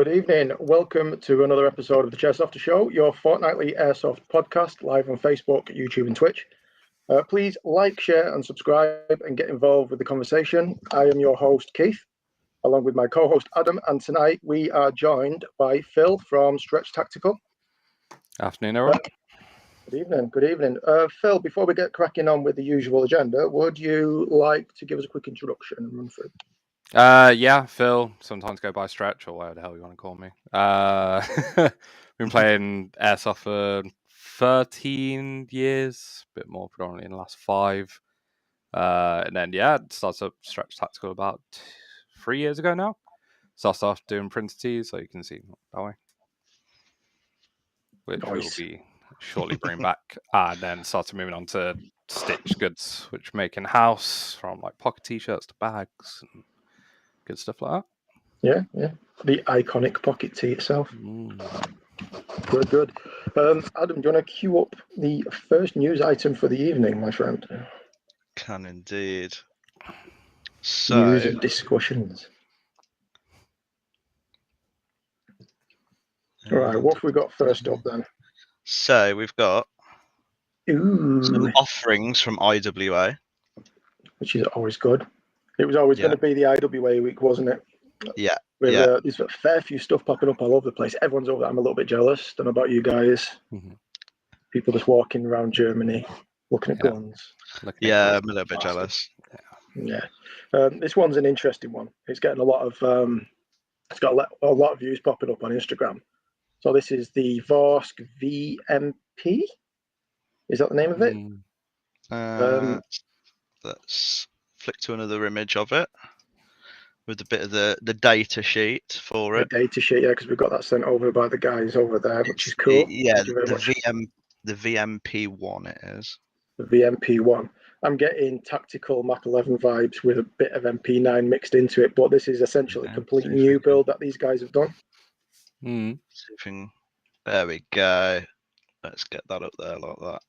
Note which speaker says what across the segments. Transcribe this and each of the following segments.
Speaker 1: Good evening. Welcome to another episode of the Chairsofter Show, your fortnightly Airsoft podcast, live on Facebook, YouTube, and Twitch. Please like, share, and subscribe and get involved with the conversation. I am your host, Keith, along with my co-host, Adam, and tonight we are joined by Phil from Stretch Tactical.
Speaker 2: Afternoon, everyone.
Speaker 1: Good evening. Good evening. Phil, before we get cracking on with the usual agenda, would you like to give us a quick introduction and run through?
Speaker 2: Yeah, Phil. Sometimes go by Stretch or whatever the hell you want to call me. Been playing Airsoft for 13 years, a bit more predominantly in the last 5. And then, started up Stretch Tactical about 3 years ago now. Started off doing printed tees, so you can see that way. Which
Speaker 1: Nice.
Speaker 2: we'll be shortly bringing back. And then started moving on to stitched goods, which make in-house, from like pocket t-shirts to bags and good stuff like
Speaker 1: that. Yeah. The iconic pocket tee itself. Good. Adam, do you want to queue up the first news item for the evening, my friend?
Speaker 3: Can indeed. So,
Speaker 1: news and discussions. All right, what have we got first up then?
Speaker 3: So we've got some offerings from IWA,
Speaker 1: which is always good. It was always going to be the IWA week, wasn't it?
Speaker 3: Yeah.
Speaker 1: There's a fair few stuff popping up all over the place. Everyone's over there. I'm a little bit jealous. Don't know about you guys.
Speaker 2: Mm-hmm.
Speaker 1: People just walking around Germany, looking at guns.
Speaker 3: I'm a little bit jealous.
Speaker 1: Yeah. This one's an interesting one. It's getting a lot of it's got a lot of views popping up on Instagram. So this is the Vorsk VMP. Is that the name of it?
Speaker 3: Let's flick to another image of it with a bit of the data sheet for it.
Speaker 1: The data sheet, yeah, because we've got that sent over by the guys over there, which is cool.
Speaker 3: The VMP1 it is.
Speaker 1: The VMP1. I'm getting tactical Mach 11 vibes with a bit of MP9 mixed into it, but this is essentially a complete new build that these guys have done.
Speaker 3: There we go. Let's get that up there like that.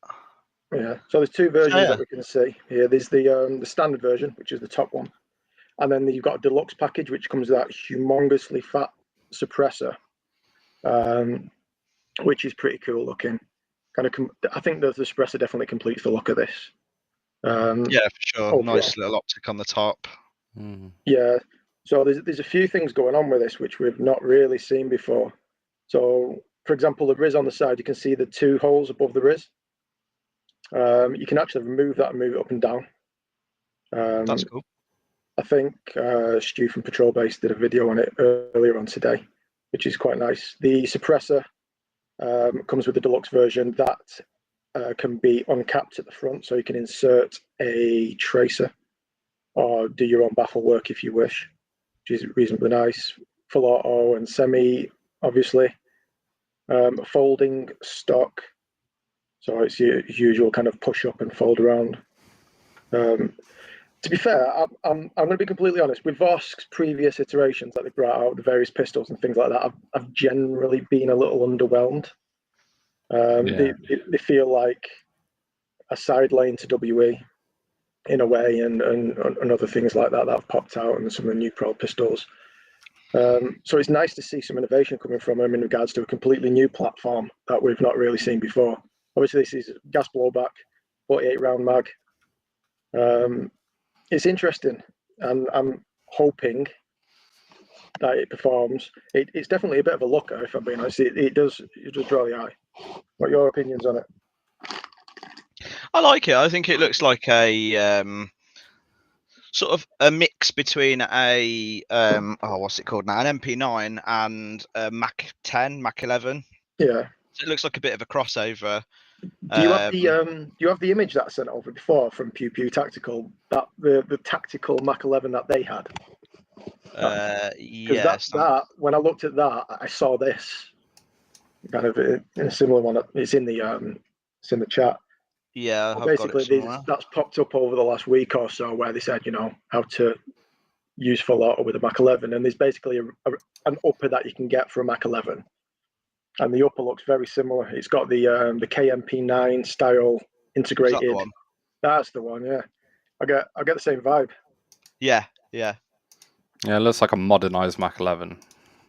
Speaker 1: Yeah. So there's two versions that we can see here. There's the standard version, which is the top one, and then you've got a deluxe package, which comes with that humongously fat suppressor, which is pretty cool looking. I think the suppressor definitely completes the look of this.
Speaker 3: For sure. Overall. Nice little optic on the top.
Speaker 1: Yeah. So there's a few things going on with this which we've not really seen before. So, for example, the Riz on the side, you can see the 2 holes above the Riz. You can actually remove that and move it up and down.
Speaker 3: That's cool.
Speaker 1: I think Stu from Patrol Base did a video on it earlier on today, which is quite nice. The suppressor comes with the deluxe version that can be uncapped at the front, so you can insert a tracer or do your own baffle work if you wish, which is reasonably nice. Full auto and semi, obviously. Folding stock, so it's your usual kind of push up and fold around. To be fair, I'm going to be completely honest. With Vorsk's previous iterations that they brought out, the various pistols and things like that, I've generally been a little underwhelmed. They feel like a side lane to WE in a way, and other things like that have popped out, and some of the new Pro pistols. So it's nice to see some innovation coming from them in regards to a completely new platform that we've not really seen before. Obviously, this is gas blowback, 48 round mag. It's interesting, and I'm hoping that it performs. It's definitely a bit of a looker, if I'm being honest. It does draw the eye. What are your opinions on it?
Speaker 3: I like it. I think it looks like a sort of a mix between a what's it called now? An MP9 and a Mach 10, Mach 11.
Speaker 1: Yeah.
Speaker 3: So it looks like a bit of a crossover.
Speaker 1: Do you have the image that I sent over before from Pew Pew Tactical? That the tactical Mach 11 that they had.
Speaker 3: Yes.
Speaker 1: That when I looked at that, I saw this kind of in a similar one. It's in the chat.
Speaker 3: Yeah,
Speaker 1: well, basically that's popped up over the last week or so, where they said, how to use full auto with a Mach 11, and there's basically an upper that you can get for a Mach 11, and the upper looks very similar. It's got the KMP9 style integrated. Is that the one? That's the one. Yeah, I get the same vibe.
Speaker 3: Yeah.
Speaker 2: Yeah, it looks like a modernized Mach 11.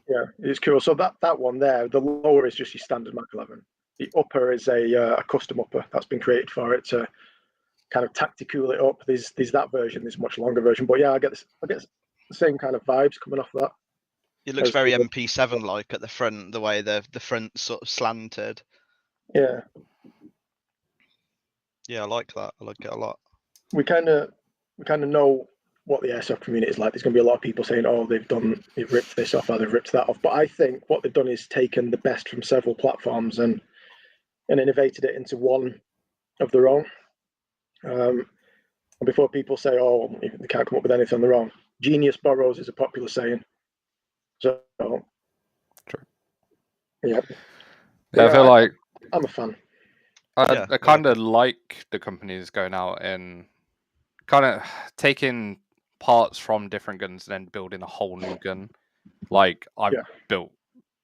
Speaker 1: Yeah, it's cool. So that one there, the lower is just your standard Mach 11. The upper is a custom upper that's been created for it to kind of tactical it up. There's that version, there's a much longer version. But yeah, I get the same kind of vibes coming off that.
Speaker 3: It looks
Speaker 1: As
Speaker 3: very
Speaker 1: the-
Speaker 3: MP7 like at the front, the way the front sort of slanted.
Speaker 1: Yeah,
Speaker 3: Yeah, I like that. I like it a lot.
Speaker 1: we kind of know what the airsoft community is like. There's going to be a lot of people saying, "Oh, they've ripped this off, or they've ripped that off." But I think what they've done is taken the best from several platforms and innovated it into one of their own. And before people say, "Oh, they can't come up with anything on their own," genius borrows is a popular saying. So,
Speaker 2: True.
Speaker 1: yeah,
Speaker 2: Yeah, I feel like
Speaker 1: I'm a fan.
Speaker 2: I kind of like the companies going out and kind of taking parts from different guns and then building a whole new gun. Like I've built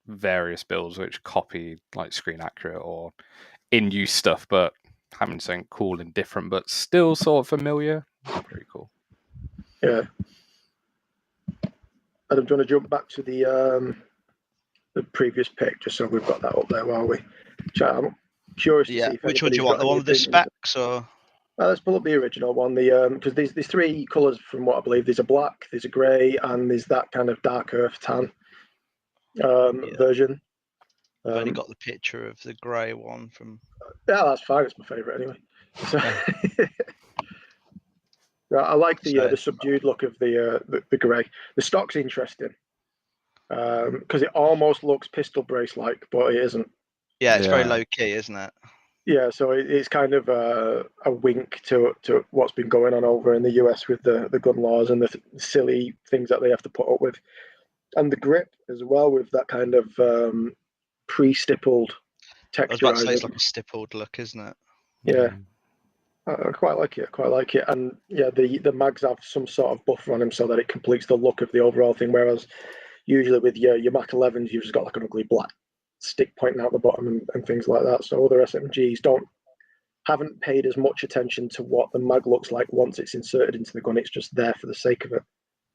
Speaker 2: various builds which copy like screen accurate or in use stuff, but having something cool and different, but still sort of familiar. Pretty cool.
Speaker 1: Yeah. Adam, do you want to jump back to the previous pick, just so we've got that up there while we chat? I'm curious to see if
Speaker 3: which one do you want? The one with the specs, or?
Speaker 1: Let's pull up the original one. Because there's three colours from what I believe. There's a black, there's a grey, and there's that kind of dark earth tan version.
Speaker 3: I've only got the picture of the grey one from.
Speaker 1: Yeah, that's fine. It's my favourite anyway. So, I like the subdued look of the grey. The stock's interesting because it almost looks pistol brace like, but it isn't.
Speaker 3: Yeah, it's very low key, isn't it?
Speaker 1: Yeah, so it's kind of a wink to what's been going on over in the US with the gun laws and the silly things that they have to put up with, and the grip as well with that kind of pre-stippled texture.
Speaker 3: I was about to say it's like a stippled look, isn't it?
Speaker 1: Yeah, I quite like it, and yeah, the mags have some sort of buffer on them so that it completes the look of the overall thing. Whereas usually with your Mach 11s, you've just got like an ugly black stick pointing out the bottom and things like that. So other SMGs haven't paid as much attention to what the mag looks like once it's inserted into the gun. It's just there for the sake of it.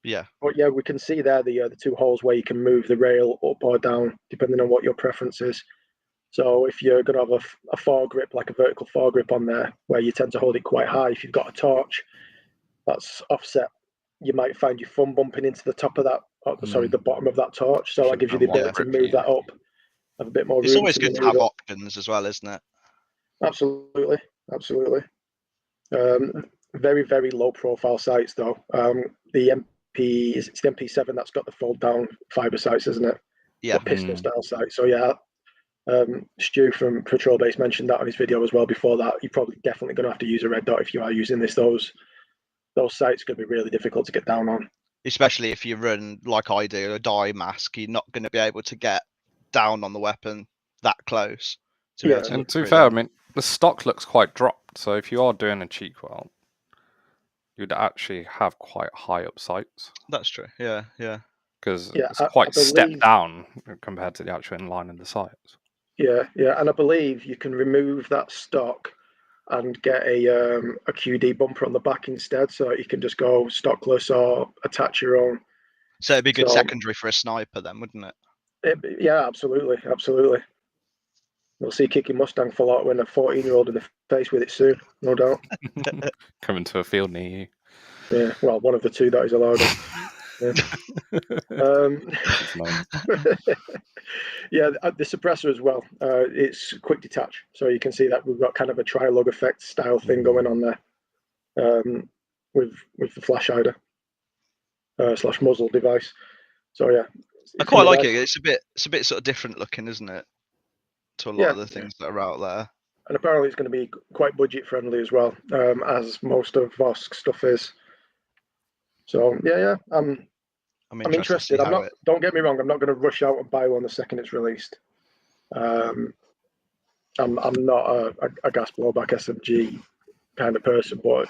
Speaker 3: Yeah.
Speaker 1: But yeah, we can see there the two holes where you can move the rail up or down depending on what your preference is. So if you're going to have a foregrip, like a vertical foregrip on there, where you tend to hold it quite high, if you've got a torch that's offset, you might find your thumb bumping into the top of that, the bottom of that torch. So that gives you the ability to move that up, have a bit more room.
Speaker 3: It's always good to have options as well, isn't it?
Speaker 1: Absolutely. Very, very low profile sights though. The it's the MP7 that's got the fold down fiber sights, isn't it?
Speaker 3: Yeah.
Speaker 1: The pistol style sight. So yeah. Stu from Patrol Base mentioned that on his video as well. Before that, you're probably definitely going to have to use a red dot if you are using this. Those sights are going to be really difficult to get down on.
Speaker 3: Especially if you run, like I do, a dye mask, you're not going to be able to get down on the weapon that close.
Speaker 2: And to be fair, I mean, the stock looks quite dropped. So if you are doing a cheek weld, you'd actually have quite high up sights.
Speaker 3: That's true. Yeah.
Speaker 2: Because it's quite stepped down compared to the actual inline in the sights.
Speaker 1: Yeah, and I believe you can remove that stock and get a QD bumper on the back instead, so you can just go stockless or attach your own.
Speaker 3: So it'd be good secondary for a sniper then, wouldn't it?
Speaker 1: Yeah, absolutely. We'll see Kicking Mustang fall out when a 14-year-old in the face with it soon, no doubt.
Speaker 2: Coming to a field near you.
Speaker 1: Yeah, well, one of the two that is allowed. Yeah, the suppressor as well. It's quick detach, so you can see that we've got kind of a tri-lug effect style thing going on there with the flash hider / muzzle device. So yeah,
Speaker 3: I quite like it. It's a bit sort of different looking, isn't it, to a lot of the things that are out there.
Speaker 1: And apparently, it's going to be quite budget friendly as well, as most of Vosk stuff is. So yeah, I'm interested. Don't get me wrong. I'm not going to rush out and buy one the second it's released. I'm not a gas blowback SMG kind of person, but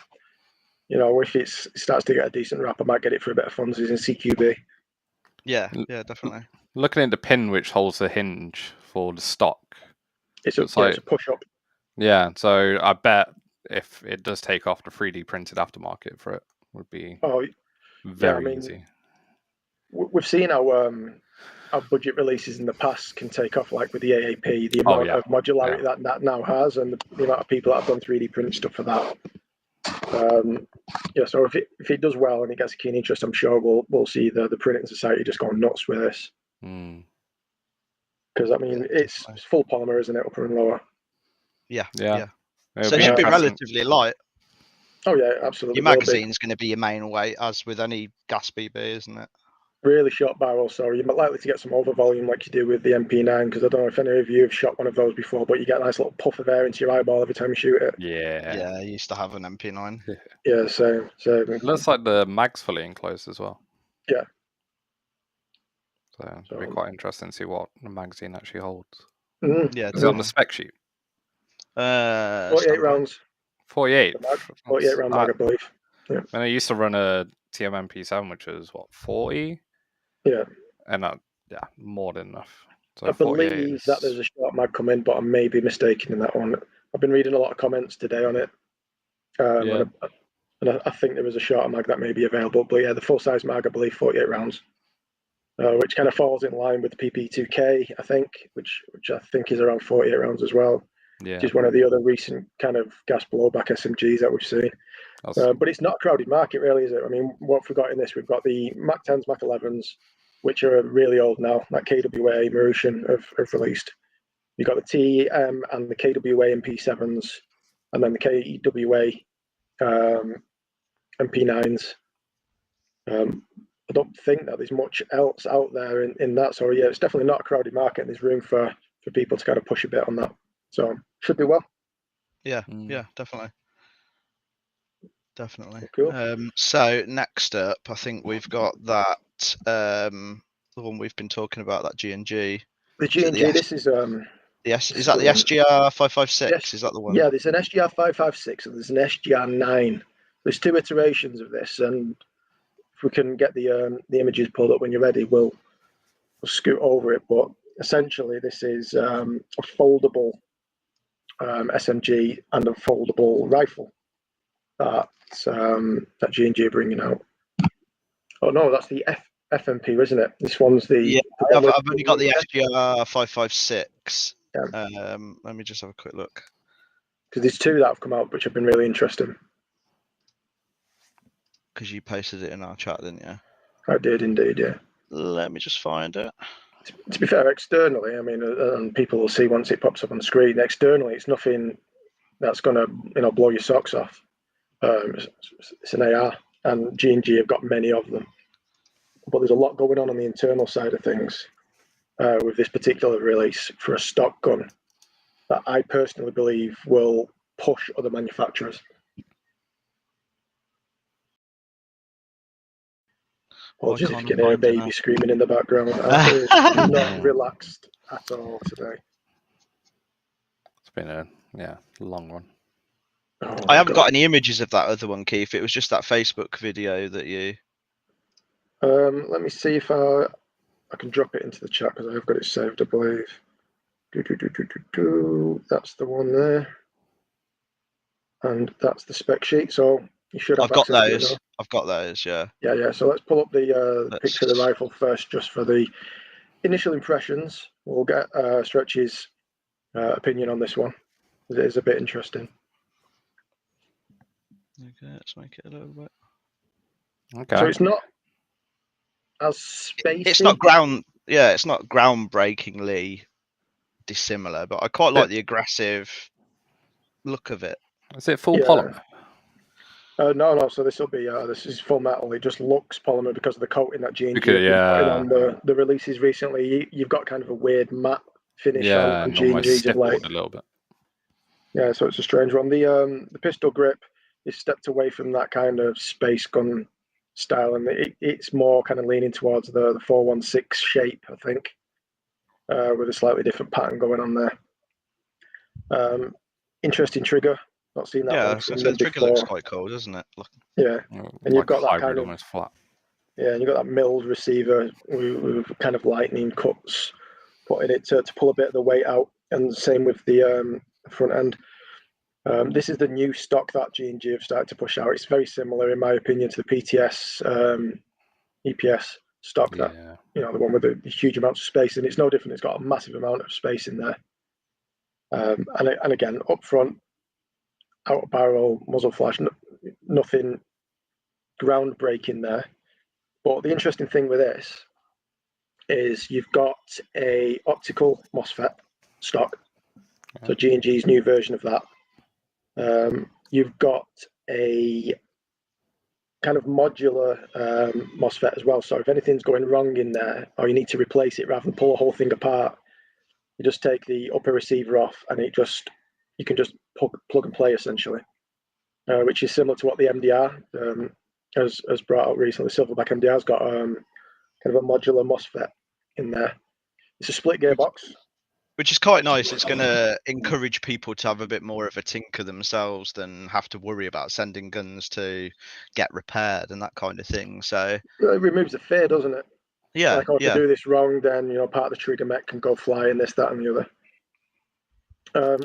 Speaker 1: if it starts to get a decent rap, I might get it for a bit of funsies in CQB.
Speaker 3: Yeah, definitely.
Speaker 2: Looking at the pin which holds the hinge for the stock,
Speaker 1: it's a push up.
Speaker 2: Yeah, so I bet if it does take off, the 3D printed aftermarket for it would be very easy.
Speaker 1: We've seen how our budget releases in the past can take off, like with the AAP, the
Speaker 2: Oh,
Speaker 1: amount
Speaker 2: yeah.
Speaker 1: of modularity that now has, and the amount of people that have done 3D print stuff for that. Yeah, so if it does well and it gets a keen interest, I'm sure we'll see the printing society just going nuts with this. Because I mean, it's full polymer, isn't it, upper and lower?
Speaker 3: Yeah.
Speaker 2: It'll
Speaker 3: So it
Speaker 2: be
Speaker 3: should be
Speaker 2: interesting.
Speaker 3: relatively light.
Speaker 1: Oh yeah, absolutely.
Speaker 3: Your magazine's going to be your main weight, as with any gas BB, isn't it?
Speaker 1: Really short barrel, so you're likely to get some over volume like you do with the MP9. Because I don't know if any of you have shot one of those before, but you get a nice little puff of air into your eyeball every time you shoot it.
Speaker 2: Yeah.
Speaker 3: I used to have an MP9.
Speaker 1: Yeah, same.
Speaker 2: It looks like the mag's fully enclosed as well.
Speaker 1: Yeah.
Speaker 2: So it'll be quite interesting to see what the magazine actually holds.
Speaker 3: Yeah.
Speaker 2: Is it on the spec sheet?
Speaker 1: 48 rounds.
Speaker 2: 48.
Speaker 1: 48 round mag, I believe. Yeah.
Speaker 2: When I used to run a TMMP7, which was 40.
Speaker 1: Yeah.
Speaker 2: And that, more than enough. So
Speaker 1: I believe that there's a short mag coming, but I may be mistaken in that one. I've been reading a lot of comments today on it. And I think there was a shorter mag that may be available. But yeah, the full size mag, I believe, 48 rounds. Which kind of falls in line with the PP2K, I think, which I think is around 48 rounds as well.
Speaker 2: Yeah.
Speaker 1: Which is one of the other recent kind of gas blowback SMGs that we've seen. But it's not a crowded market, really, is it? I mean, what have we got in this? We've got the Mach 10s, Mach 11s, which are really old now, that KWA Mauritian have released. You've got the TM and the KWA MP7s, and then the KWA MP9s. I don't think that there's much else out there in that. So yeah, it's definitely not a crowded market. And there's room for people to kind of push a bit on that. So should do well.
Speaker 3: Yeah, definitely.
Speaker 1: Cool.
Speaker 3: So next up, I think we've got that the one we've been talking about, that G&G.
Speaker 1: The G&G. This is
Speaker 3: is that the SGR 556?
Speaker 1: Yes.
Speaker 3: Is that the one?
Speaker 1: Yeah, there's an SGR 556 and there's an SGR 9. There's two iterations of this, and if we can get the images pulled up when you're ready, we'll scoot over it. But essentially, this is a foldable SMG and a foldable rifle that G&G are bringing out. Oh no, that's the FMP, isn't it? This one's the.
Speaker 3: Yeah, I've only got the SGR 556. Yeah. Let me just have a quick look.
Speaker 1: Because there's two that have come out which have been really interesting.
Speaker 3: Because you posted it in our chat, didn't you?
Speaker 1: I did indeed, yeah.
Speaker 3: Let me just find it.
Speaker 1: To be fair, externally, I mean, and people will see once it pops up on the screen. Externally, it's nothing that's going to blow your socks off. It's an AR, and G&G have got many of them. But there's a lot going on the internal side of things with this particular release for a stock gun that I personally believe will push other manufacturers. Apologies if you can hear a baby screaming in the background. I'm not relaxed at all today.
Speaker 2: It's been a long one.
Speaker 3: Oh, I haven't got any images of that other one, Keith. It was just that Facebook video that you.
Speaker 1: Let me see if I can drop it into the chat because I've got it saved, I believe. That's the one there, and that's the spec sheet. So you should have.
Speaker 3: I've got those. I've got those. Yeah.
Speaker 1: Yeah. So let's pull up the picture of the rifle first, just for the initial impressions. We'll get Stretch's opinion on this one. It is a bit interesting.
Speaker 3: Okay, let's make it a little bit.
Speaker 2: Okay.
Speaker 1: So it's not as spacey.
Speaker 3: It's not it's not groundbreakingly dissimilar, but I quite like the aggressive look of it.
Speaker 2: Is it full polymer?
Speaker 1: No. So this will be this is full metal. It just looks polymer because of the coating that G&G putting on the releases recently. You've got kind of a weird matte finish on G&G's of late.
Speaker 2: A little bit. Yeah,
Speaker 1: so it's a strange one. The pistol grip is stepped away from that kind of space gun style, and it's more kind of leaning towards the 416 shape, I think, with a slightly different pattern going on there. Interesting trigger. Not seen that.
Speaker 3: Yeah, the trigger looks quite cool, doesn't it?
Speaker 1: Yeah, and you've got that kind of
Speaker 2: almost flat.
Speaker 1: Yeah, and you've got that milled receiver with kind of lightning cuts, putting it to pull a bit of the weight out, and same with the front end. This is the new stock that G&G have started to push out. It's very similar, in my opinion, to the PTS EPS stock,
Speaker 2: Yeah.
Speaker 1: that the one with the huge amounts of space, and it's no different. It's got a massive amount of space in there. And again, up front, out of barrel, muzzle flash, nothing groundbreaking there. But the interesting thing with this is you've got a optical MOSFET stock, so G&G's new version of that. You've got a kind of modular MOSFET as well. So if anything's going wrong in there, or you need to replace it rather than pull the whole thing apart, you just take the upper receiver off, and you can just plug and play essentially, which is similar to what the MDR has brought out recently. Silverback MDR's got kind of a modular MOSFET in there. It's a split gearbox,
Speaker 3: which is quite nice. It's going to encourage people to have a bit more of a tinker themselves than have to worry about sending guns to get repaired and that kind of thing. So
Speaker 1: it removes the fear, doesn't it?
Speaker 3: Yeah,
Speaker 1: like, if I do this wrong, then part of the trigger mech can go fly, and this, that, and the other.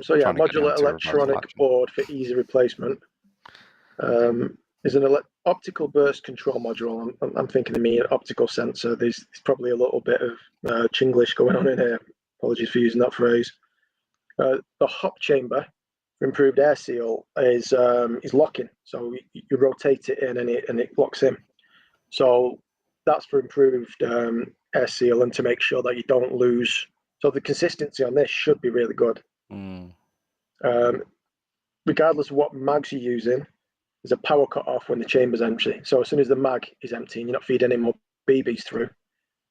Speaker 1: So yeah, modular electronic board for easy replacement. Is an optical burst control module. I'm thinking of me an optical sensor. There's probably a little bit of Chinglish going on in here. Apologies for using that phrase. The hop chamber for improved air seal is locking. So you rotate it in, and it locks in. So that's for improved air seal and to make sure that you don't lose. So the consistency on this should be really good. Regardless of what mags you're using, there's a power cut off when the chamber's empty. So as soon as the mag is empty and you're not feeding any more BBs through,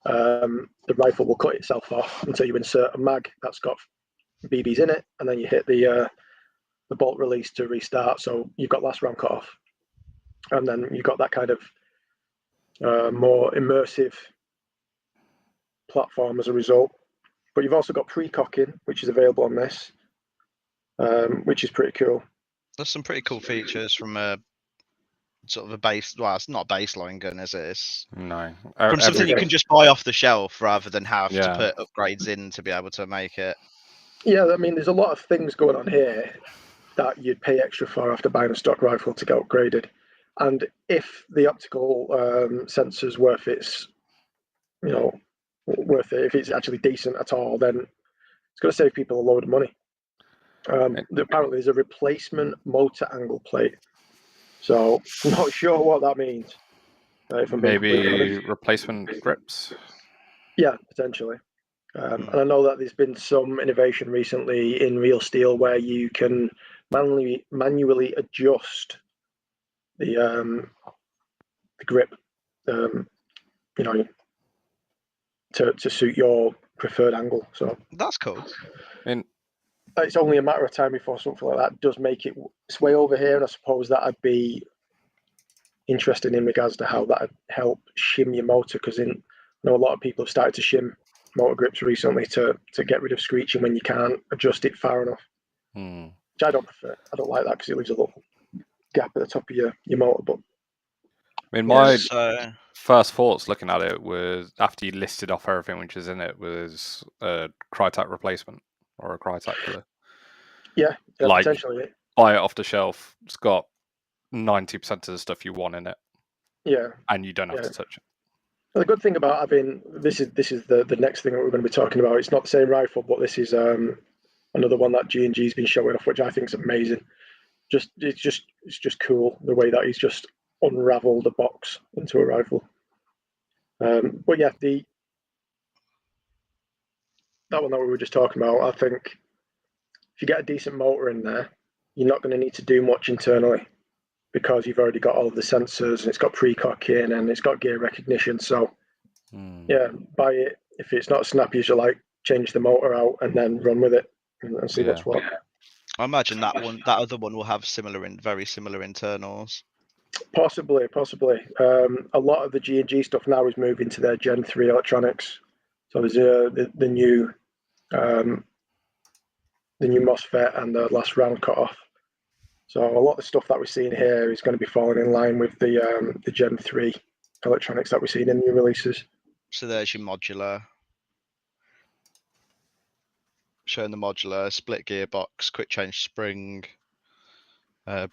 Speaker 1: the rifle will cut itself off until you insert a mag that's got BBs in it, and then you hit the bolt release to restart. So you've got last round cut off, and then you've got that kind of more immersive platform as a result. But you've also got pre-cocking, which is available on this, which is pretty cool.
Speaker 3: There's some pretty cool features from a sort of a base. Well, it's not a baseline gun, is it? It's
Speaker 2: No.
Speaker 3: From something you can just buy off the shelf rather than have to put upgrades in to be able to make it.
Speaker 1: Yeah, I mean, there's a lot of things going on here that you'd pay extra for after buying a stock rifle to get upgraded. And if the optical sensor's worth it, if it's actually decent at all, then it's going to save people a load of money. Apparently, there's a replacement motor angle plate. So I'm not sure what that means.
Speaker 2: Maybe replacement grips?
Speaker 1: Yeah, potentially. And I know that there's been some innovation recently in real steel where you can manually adjust the grip, to suit your preferred angle. So
Speaker 3: that's cool.
Speaker 1: It's only a matter of time before something like that does make its way over here, and I suppose that I'd be interested in regards to how that would help shim your motor, because I know a lot of people have started to shim motor grips recently to get rid of screeching when you can't adjust it far enough. Which I don't prefer. I don't like that because it leaves a little gap at the top of your motor. But
Speaker 2: my first thoughts looking at it was, after you listed off everything which is in it, was a Crytek replacement or a Crytek killer.
Speaker 1: Yeah, potentially.
Speaker 2: Buy it off the shelf. It's got 90% of the stuff you want in it.
Speaker 1: Yeah,
Speaker 2: and you don't have to touch it.
Speaker 1: Well, the good thing about having this is the next thing that we're going to be talking about. It's not the same rifle, but this is another one that G&G's been showing off, which I think is amazing. It's just cool the way that he's just unraveled a box into a rifle. But yeah, that one that we were just talking about, I think if you get a decent motor in there, you're not going to need to do much internally, because you've already got all of the sensors, and it's got pre-cocking, and it's got gear recognition. So yeah, buy it. If it's not as snappy as you like, change the motor out and then run with it and see what's what.
Speaker 3: I imagine that other one will have very similar internals.
Speaker 1: Possibly. A lot of the G&G stuff now is moving to their Gen 3 electronics. So there's the new MOSFET and the last round cutoff. So a lot of the stuff that we're seeing here is going to be falling in line with the Gen 3 electronics that we're seeing in new releases.
Speaker 3: So there's your modular. Showing the modular, split gearbox, quick change spring. To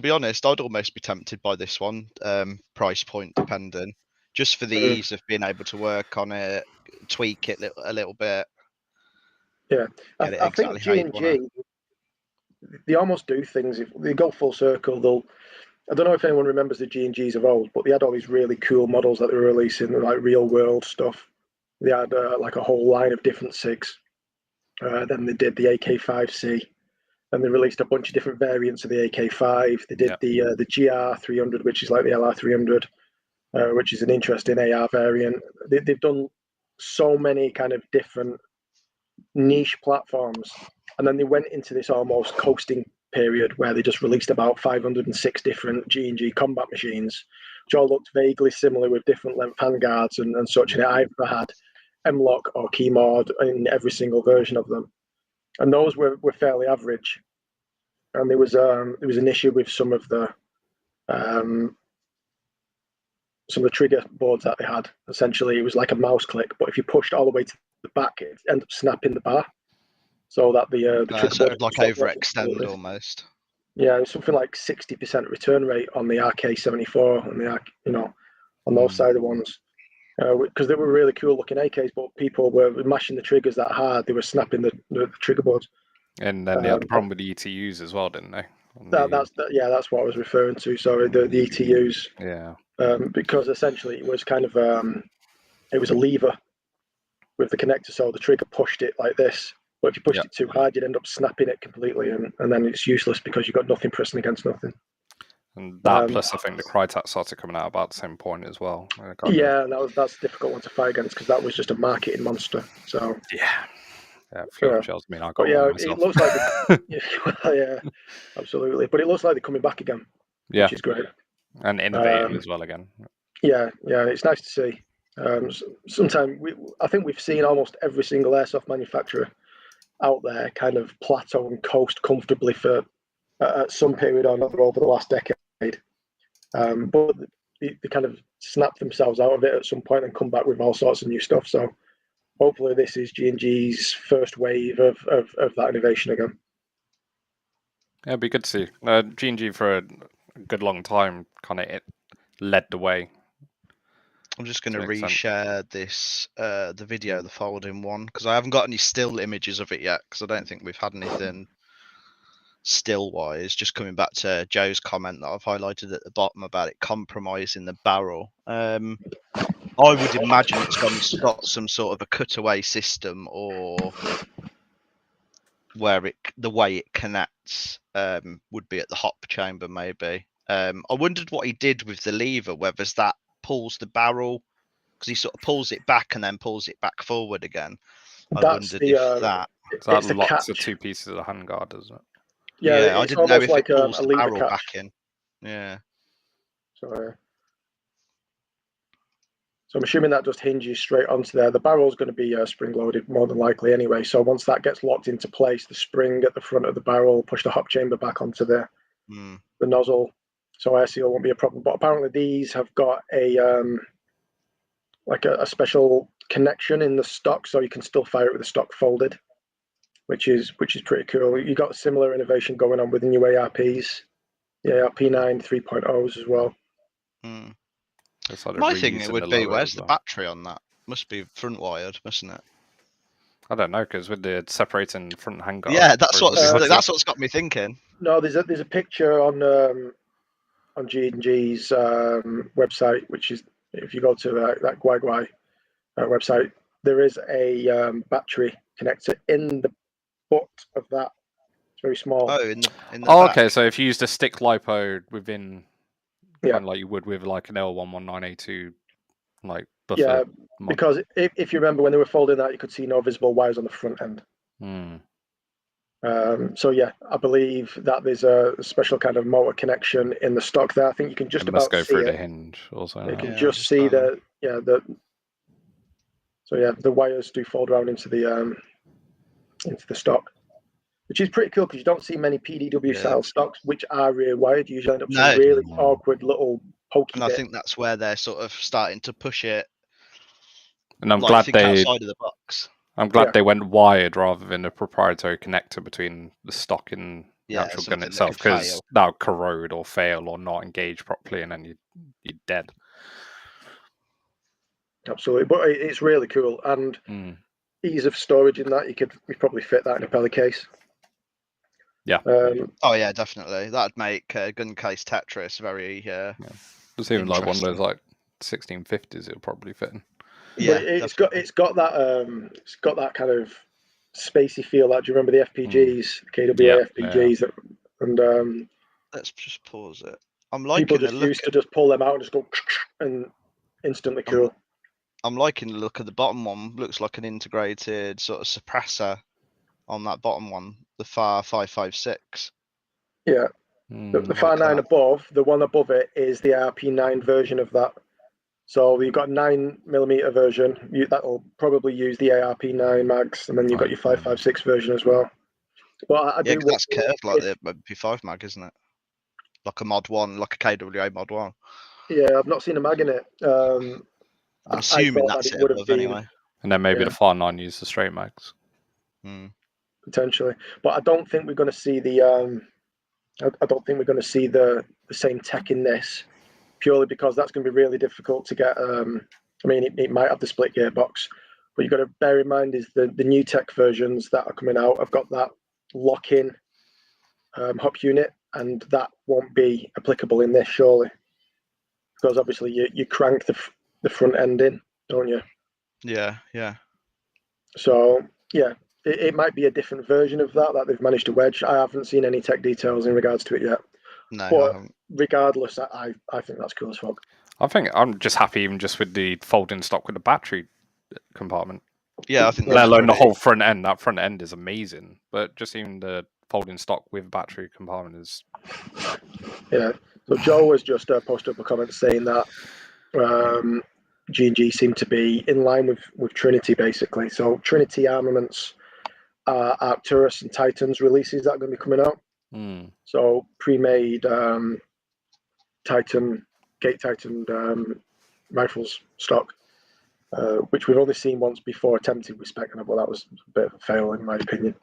Speaker 3: be honest, I'd almost be tempted by this one, price point depending. just for the ease of being able to work on it, tweak it a little bit.
Speaker 1: Yeah,
Speaker 3: Get it
Speaker 1: I
Speaker 3: exactly
Speaker 1: think
Speaker 3: how you want it.
Speaker 1: G&G, they almost do things. If they go full circle, I don't know if anyone remembers the G&Gs of old, but they had all these really cool models that they were releasing, like real world stuff. They had like a whole line of different SIGs. Then they did the AK5C, and they released a bunch of different variants of the AK5. They did the GR300, which is like the LR300, which is an interesting AR variant. They've done so many kind of different niche platforms, and then they went into this almost coasting period where they just released about 506 different G&G combat machines, which all looked vaguely similar with different length handguards and such. And it either had M-lock or key mod in every single version of them, and those were fairly average. And there was an issue with some of the trigger boards that they had. Essentially, it was like a mouse click, but if you pushed all the way to the back, it ended up snapping the bar, so that the trigger
Speaker 3: So
Speaker 1: board
Speaker 3: it would like overextend almost.
Speaker 1: Yeah, it's something like 60% return rate on the RK74 and the on those side of ones, because they were really cool looking AKs, but people were mashing the triggers that hard, they were snapping the trigger boards.
Speaker 2: And then they had the problem with the ETUs as well, didn't they?
Speaker 1: That's what I was referring to. Sorry, the ETUs.
Speaker 2: Yeah.
Speaker 1: Because essentially it was kind of it was a lever with the connector, so the trigger pushed it like this. But if you pushed it too hard, you'd end up snapping it completely, and then it's useless because you've got nothing pressing against nothing.
Speaker 2: And that plus I think the Crytek started coming out about the same point as well.
Speaker 1: Yeah, that's a difficult one to fight against because that was just a marketing monster. So
Speaker 2: yeah, few shells. I mean, I got
Speaker 1: one
Speaker 2: myself.
Speaker 1: It looks like yeah, absolutely. But it looks like they're coming back again, which is great
Speaker 2: and innovative as well again.
Speaker 1: Yeah, it's nice to see. Sometimes I think we've seen almost every single airsoft manufacturer out there kind of plateau and coast comfortably for at some period or another over the last decade. But they kind of snap themselves out of it at some point and come back with all sorts of new stuff. So hopefully this is G&G's first wave of that innovation again.
Speaker 2: Yeah, it'd be good to see. G&G for a good long time kind of led the way.
Speaker 3: I'm just going to reshare this, the video, the folding one, because I haven't got any still images of it yet, because I don't think we've had anything still-wise. Just coming back to Joe's comment that I've highlighted at the bottom about it compromising the barrel. I would imagine it's got some sort of a cutaway system, or where the way it connects would be at the hop chamber, maybe. I wondered what he did with the lever, whether that pulls the barrel, because he sort of pulls it back and then pulls it back forward again. I wondered if that...
Speaker 2: So that locks the two pieces of the handguard, doesn't it?
Speaker 3: Yeah, I didn't know if it pulls the barrel back in. Yeah.
Speaker 1: So I'm assuming that just hinges straight onto there. The barrel's going to be spring loaded more than likely anyway. So once that gets locked into place, the spring at the front of the barrel push the hop chamber back onto the nozzle. So air seal won't be a problem. But apparently these have got a special connection in the stock, so you can still fire it with the stock folded, which is pretty cool. You got a similar innovation going on with the new ARPs, the ARP9 3.0s as well.
Speaker 3: My thing would be, where's the battery on that? Must be front wired, mustn't it?
Speaker 2: I don't know, because with the separating front handguard.
Speaker 3: Yeah, that's what's got me thinking.
Speaker 1: No, there's a picture on G&G's website, which is, if you go to that Guai website, there is a battery connector in the butt of that. It's very small.
Speaker 3: Oh, in the
Speaker 2: back. Okay. So if you used a stick lipo within, kind of like you would with like an L119A2, like buffer.
Speaker 1: Yeah, because if you remember when they were folding that, you could see no visible wires on the front end. So yeah, I believe that there's a special kind of motor connection in the stock there. I think you can just about
Speaker 2: go
Speaker 1: see
Speaker 2: through
Speaker 1: it.
Speaker 2: the hinge also.
Speaker 1: You can just see the wires do fold around into the stock, which is pretty cool because you don't see many PDW style stocks which are rear wired. You usually end up seeing really awkward little pokey.
Speaker 3: And I think that's where they're sort of starting to push it.
Speaker 2: And I'm glad they
Speaker 3: outside of the box.
Speaker 2: I'm glad they went wired rather than a proprietary connector between the stock and the actual gun itself, because that would corrode or fail or not engage properly, and then you're dead.
Speaker 1: Absolutely, but it's really cool, and ease of storage in that. You probably fit that in a pellet case.
Speaker 2: Yeah.
Speaker 3: Oh yeah, definitely. That'd make gun case Tetris very.
Speaker 2: There's even like one of those like 1650s. It'll probably fit in.
Speaker 3: Yeah,
Speaker 1: but it's got that kind of spacey feel. Like, do you remember the FPGs, KWA FPGs? And
Speaker 3: let's just pause it. I'm liking
Speaker 1: people just used to just pull them out and just go and instantly cool.
Speaker 3: I'm liking the look of the bottom one. Looks like an integrated sort of suppressor on that bottom one, the FAR 556.
Speaker 1: Yeah, the FAR 9 above, the one above it is the RP9 version of that. So you've got 9mm version. That'll probably use the ARP9 mags, and then you've got your 556 version as well. But I do.
Speaker 3: That's curved like the MP5 mag, isn't it? Like a Mod 1, like a KWA Mod 1.
Speaker 1: Yeah, I've not seen a mag in it.
Speaker 3: I'm assuming that's it above anyway.
Speaker 2: And then maybe the FAR 9 use the straight mags.
Speaker 1: Potentially, but I don't think we're going to see the. I don't think we're going to see the same tech in this, purely because that's going to be really difficult to get. I mean, it might have the split gearbox, but you've got to bear in mind is the new tech versions that are coming out have got that lock-in hop unit, and that won't be applicable in this, surely, because obviously you crank the front end in, don't you?
Speaker 3: Yeah.
Speaker 1: So yeah, it might be a different version of that they've managed to wedge. I haven't seen any tech details in regards to it yet.
Speaker 3: No,
Speaker 1: but regardless, I think that's cool as fuck.
Speaker 2: I think I'm just happy even just with the folding stock with the battery compartment.
Speaker 3: Yeah, I think.
Speaker 2: Let alone the whole front end. That front end is amazing, but just even the folding stock with battery compartment is.
Speaker 1: Yeah. So Joe has just posted up a comment saying that G&G seem to be in line with Trinity, basically. So Trinity Armaments Arcturus and Titans releases that are going to be coming out. So pre-made Gate Titan rifles stock, which we've only seen once before attempted with Spec, but that was a bit of a fail in my opinion.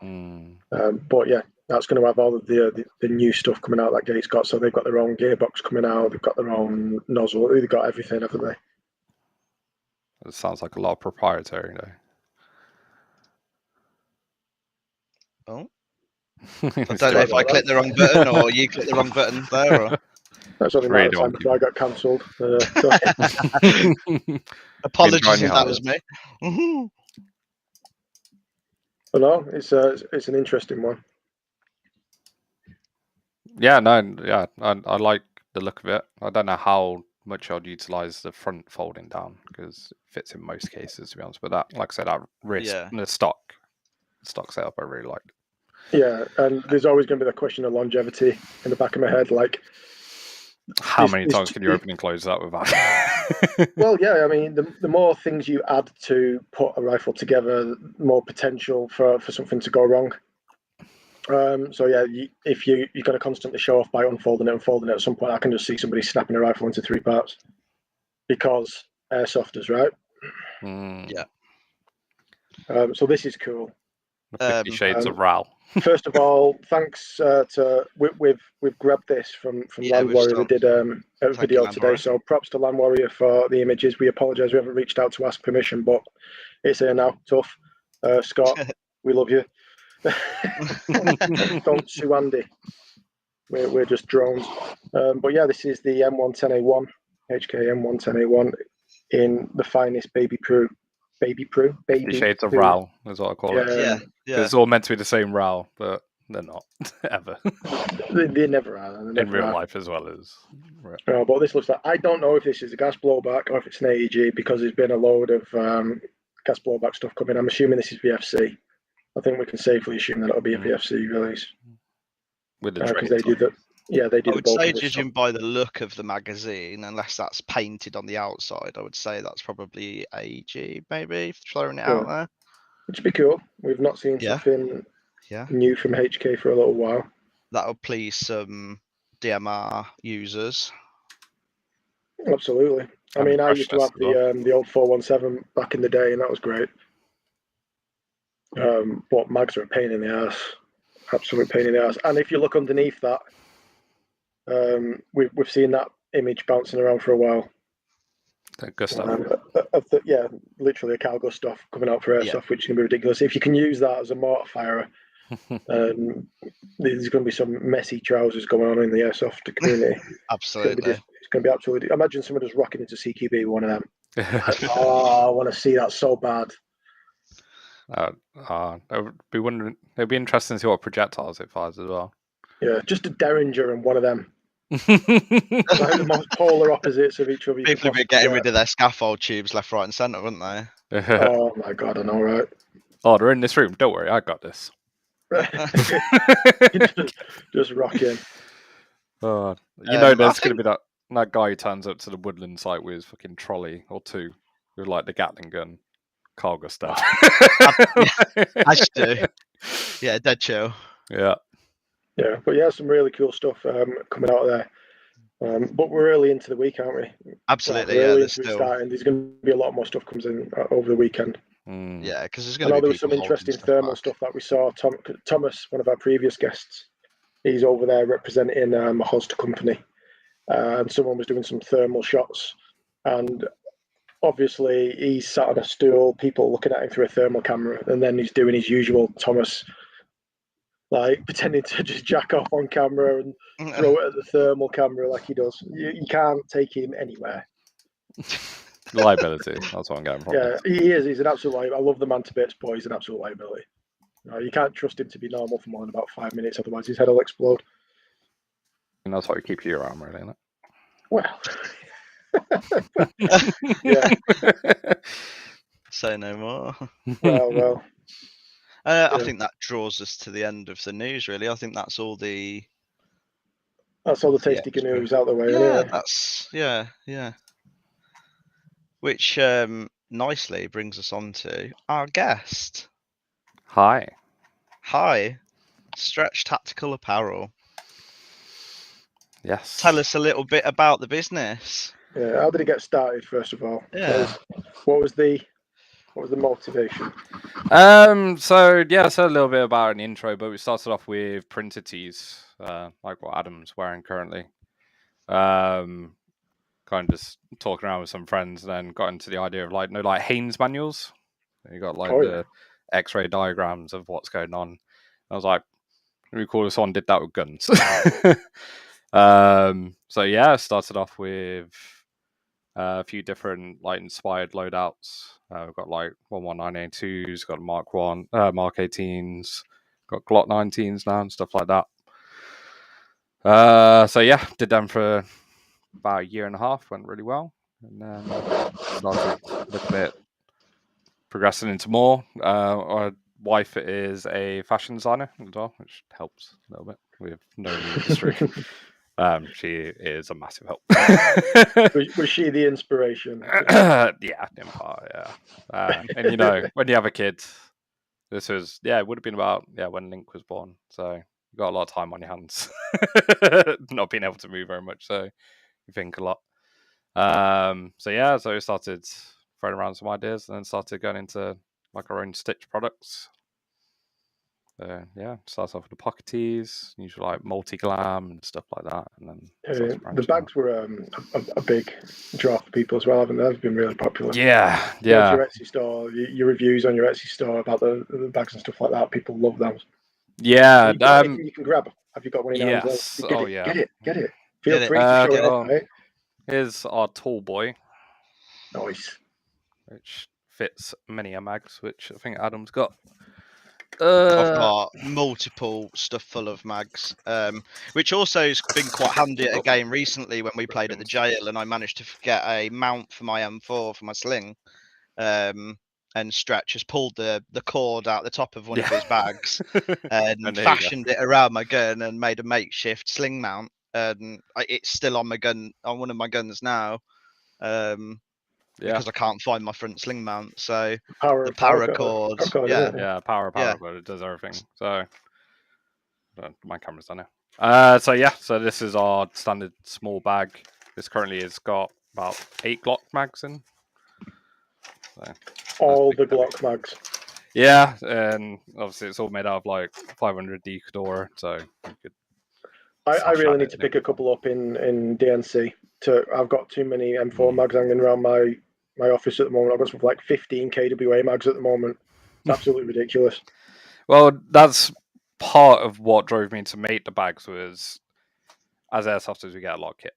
Speaker 1: But yeah, that's going to have all of the new stuff coming out that Gate's got. So they've got their own gearbox coming out, they've got their own nozzle, they've got everything, haven't they?
Speaker 2: It sounds like a lot of proprietary, though.
Speaker 3: Oh. I don't know if I clicked the wrong button or you clicked the wrong button there. Or...
Speaker 1: That's only my time before I got cancelled.
Speaker 3: Apologies if that was me.
Speaker 1: But no, it's an interesting one.
Speaker 2: Yeah, I like the look of it. I don't know how much I'd utilize the front folding down because it fits in most cases, to be honest. But that, like I said, that wrist, the stock setup, I really liked.
Speaker 1: Yeah, and there's always going to be the question of longevity in the back of my head, like
Speaker 2: how many times can you open and close that with that?
Speaker 1: Well, yeah, I mean, the more things you add to put a rifle together, the more potential for something to go wrong. So yeah, if you're going to constantly show off by unfolding it, at some point I can just see somebody snapping a rifle into 3 parts because airsofters, right?
Speaker 3: Yeah.
Speaker 1: So this is cool.
Speaker 2: 50 Shades of Ral.
Speaker 1: First of all, thanks to we've grabbed this from Land Warrior. They did a video today, so props to Land Warrior for the images. We apologise we haven't reached out to ask permission, but it's here now. Tough, Scott. We love you. Don't sue Andy. We're just drones. But yeah, this is the M110A1, HK M110A1 in the finest baby Shades
Speaker 2: of Ral is what I call it.
Speaker 3: Yeah.
Speaker 2: It's all meant to be the same Ral, but they're not ever.
Speaker 1: They never are.
Speaker 2: In real life as well as.
Speaker 1: But this looks like, I don't know if this is a gas blowback or if it's an AEG because there's been a load of gas blowback stuff coming. I'm assuming this is VFC. I think we can safely assume that it'll be a VFC release.
Speaker 2: With the
Speaker 1: because they do the. Yeah, they do.
Speaker 3: I would say, judging by the look of the magazine, unless that's painted on the outside, I would say that's probably AEG, maybe throwing it out there.
Speaker 1: Which would be cool. We've not seen something new from HK for a little while.
Speaker 3: That'll please some DMR users.
Speaker 1: Absolutely. I mean, I used to have the old 417 back in the day, and that was great. But mags are a pain in the ass. Absolute pain in the ass. And if you look underneath that, we've seen that image bouncing around for a while.
Speaker 2: Good stuff.
Speaker 1: Yeah, literally a cargo stuff coming out for Airsoft, which is going to be ridiculous. If you can use that as a mortar firer, there's going to be some messy trousers going on in the Airsoft community.
Speaker 3: Absolutely.
Speaker 1: It's going to be absolutely. Imagine someone just rocking into CQB with one of them. I want to see that so bad.
Speaker 2: It'd be interesting to see what projectiles it fires as well.
Speaker 1: Yeah, just a Derringer and one of them. Like the most polar opposites of each other.
Speaker 3: People would be getting rid of their scaffold tubes left, right, and centre, wouldn't they?
Speaker 1: Oh my god, I know, right?
Speaker 2: Oh, they're in this room. Don't worry, I got this.
Speaker 1: just rocking.
Speaker 2: Oh, there's going to be that guy who turns up to the woodland site with his fucking trolley or two with like the Gatling gun, cargo stuff.
Speaker 3: As you do. Yeah, dead chill.
Speaker 2: Yeah.
Speaker 1: Yeah, but yeah, some really cool stuff coming out of there. But we're early into the week, aren't we?
Speaker 3: Absolutely,
Speaker 1: early
Speaker 3: yeah.
Speaker 1: into it starting. There's going to be a lot more stuff comes in over the weekend.
Speaker 3: Yeah, because there's going to be.
Speaker 1: I know there was some interesting thermal stuff that we saw. Thomas, one of our previous guests, he's over there representing a Holster company, and someone was doing some thermal shots, and obviously he's sat on a stool, people looking at him through a thermal camera, and then he's doing his usual Thomas, like pretending to just jack off on camera and throw it at the thermal camera like he does. You can't take him anywhere.
Speaker 2: Liability. That's what I'm getting from.
Speaker 1: Yeah, he is. He's an absolute liability. I love the man to bits, but he's an absolute liability. You can't trust him to be normal for more than about 5 minutes, otherwise his head will explode.
Speaker 2: And that's how you keep your arm, really, isn't it?
Speaker 1: Well, yeah.
Speaker 3: Say no more.
Speaker 1: Well.
Speaker 3: I think that draws us to the end of the news. Really, I think that's all the
Speaker 1: tasty news out the way.
Speaker 3: Yeah, yeah. Which nicely brings us on to our guest.
Speaker 2: Hi,
Speaker 3: Stretch Tactical Apparel.
Speaker 2: Yes.
Speaker 3: Tell us a little bit about the business.
Speaker 1: Yeah, how did it get started? First of all, what was the motivation?
Speaker 2: So a little bit about an intro, but we started off with printed tees, like what Adam's wearing currently. Kind of just talking around with some friends, and then got into the idea of like Haynes manuals. You got the X-ray diagrams of what's going on. I was like, it'd be cool if someone did that with guns. I started off with a few different inspired loadouts. We've got 119A2s, got Mark 1, Mark 18s, got Glock 19s now and stuff like that. Did them for about a year and a half, went really well, and then started looking at progressing into more. Our wife is a fashion designer as well, which helps a little bit. We have no in the industry. She is a massive help.
Speaker 1: Was she the inspiration?
Speaker 2: Yeah, in part, yeah. And when you have a kid, this was it would have been about when Link was born, so you got a lot of time on your hands, not being able to move very much, so you think a lot. So we started throwing around some ideas, and then started going into our own stitch products. Starts off with the pocket tees, usually multi-glam and stuff like that, and then
Speaker 1: the bags were a big draw for people as well, haven't they? They've been really popular.
Speaker 2: Yeah.
Speaker 1: Your Etsy store, your reviews on your Etsy store about the bags and stuff like that, people love them.
Speaker 2: Yeah.
Speaker 1: You can grab. Have you got one in your hands? Get it. Feel free to show it off, mate.
Speaker 2: Here's our tall boy.
Speaker 1: Nice.
Speaker 2: Which fits many a mags, which I think Adam's got.
Speaker 3: I've got multiple stuff full of mags, which also has been quite handy at a game recently when we played at the jail, and I managed to get a mount for my M4 for my sling. And Stretch has pulled the cord out the top of one of his bags and fashioned it around my gun and made a makeshift sling mount. And it's still on my gun, on one of my guns now. Because I can't find my front sling mount, so the paracord,
Speaker 2: power, but it does everything. So my camera's done now. So this is our standard small bag. This currently has got about 8 Glock mags in. So
Speaker 1: all the Glock mags.
Speaker 2: Yeah, and obviously it's all made out of 500 D Cadora, so you could
Speaker 1: I really
Speaker 2: at
Speaker 1: need
Speaker 2: it
Speaker 1: to
Speaker 2: and
Speaker 1: pick a
Speaker 2: it'd be fun.
Speaker 1: couple up in DNC. I've got too many M4
Speaker 2: Mm.
Speaker 1: mags hanging around my office at the moment. I've got something like 15 KWA mags at the moment. It's absolutely ridiculous.
Speaker 2: Well, that's part of what drove me to make the bags was, as airsofters, we get a lot of kit.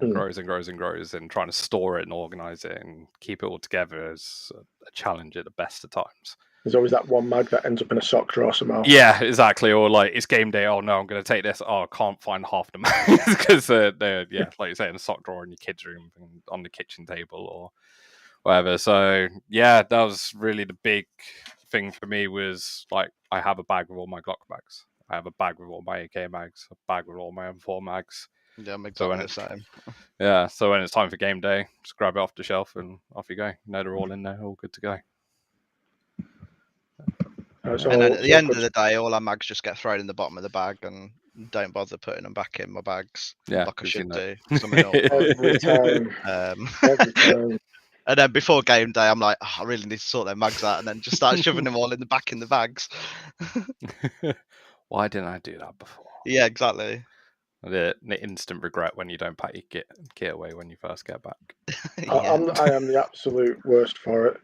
Speaker 2: It grows and grows and grows, and trying to store it and organize it and keep it all together is a challenge at the best of times.
Speaker 1: There's always that one mag that ends up in a sock drawer somehow.
Speaker 2: Yeah, exactly. Or like it's game day. Oh no, I'm going to take this. Oh, I can't find half the mags because they're like you say, in a sock drawer in your kids' room, on the kitchen table or whatever. So yeah, that was really the big thing for me. Was like I have a bag with all my Glock mags. I have a bag with all my AK mags. A bag with all my M4 mags.
Speaker 3: Yeah, I'm
Speaker 2: So
Speaker 3: exactly the same.
Speaker 2: Yeah, so when it's time for game day, just grab it off the shelf and off you go. You know they're all in there, all good to go.
Speaker 3: And then at the end of the day, all our mags just get thrown in the bottom of the bag and don't bother putting them back in my bags like I should do.
Speaker 1: Every time. Every time.
Speaker 3: And then before game day, I'm like, I really need to sort their mags out, and then just start shoving them all in the bags.
Speaker 2: Why didn't I do that before?
Speaker 3: Yeah, exactly.
Speaker 2: The instant regret when you don't pack your kit away when you first get back.
Speaker 3: Yeah.
Speaker 1: I am the absolute worst for it.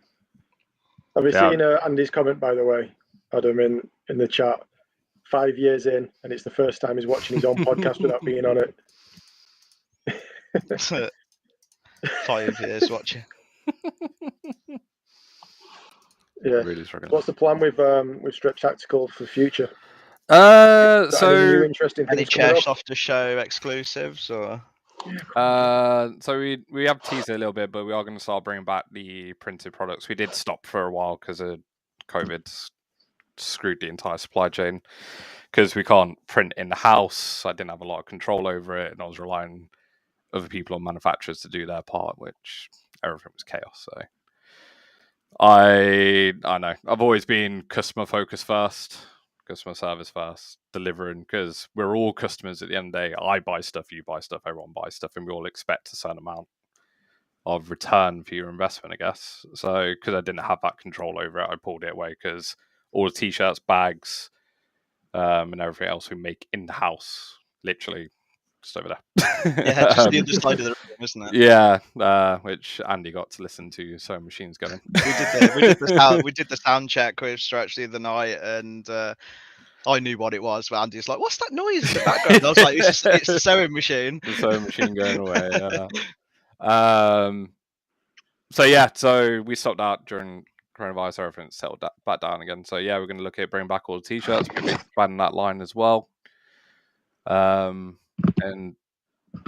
Speaker 1: Have you seen Andy's comment, by the way, Adam, in the chat? 5 years in, and it's the first time he's watching his own podcast without being on it.
Speaker 3: 5 years watching.
Speaker 1: Yeah.
Speaker 2: Really struggling.
Speaker 1: What's the plan with Stretch Tactical for the future?
Speaker 2: So
Speaker 1: any new interesting things
Speaker 3: Chairsofter Show exclusives or?
Speaker 2: So we have teased it a little bit, but we are going to start bringing back the printed products. We did stop for a while because of COVID screwed the entire supply chain because we can't print in the house. I didn't have a lot of control over it, and I was relying on other people and manufacturers to do their part, which everything was chaos. So I know I've always been customer focused first. Customer service first, delivering, because we're all customers at the end of the day. I buy stuff, you buy stuff, everyone buys stuff, and we all expect a certain amount of return for your investment, I guess. So, because I didn't have that control over it, I pulled it away because all the t-shirts, bags, and everything else we make in the house, literally just over there.
Speaker 3: Yeah, just the other side of the room, isn't it?
Speaker 2: Yeah, which Andy got to listen to Sewing Machines going.
Speaker 3: We did the sound check with Stretch the other night, and I knew what it was. But Andy's like, "What's that noise in the background?" I was like, "It's the sewing machine."
Speaker 2: The sewing machine going away. So we stopped that during coronavirus. Everything settled back down again. So yeah, we're going to look at bringing back all the t-shirts, maybe expanding that line as well. And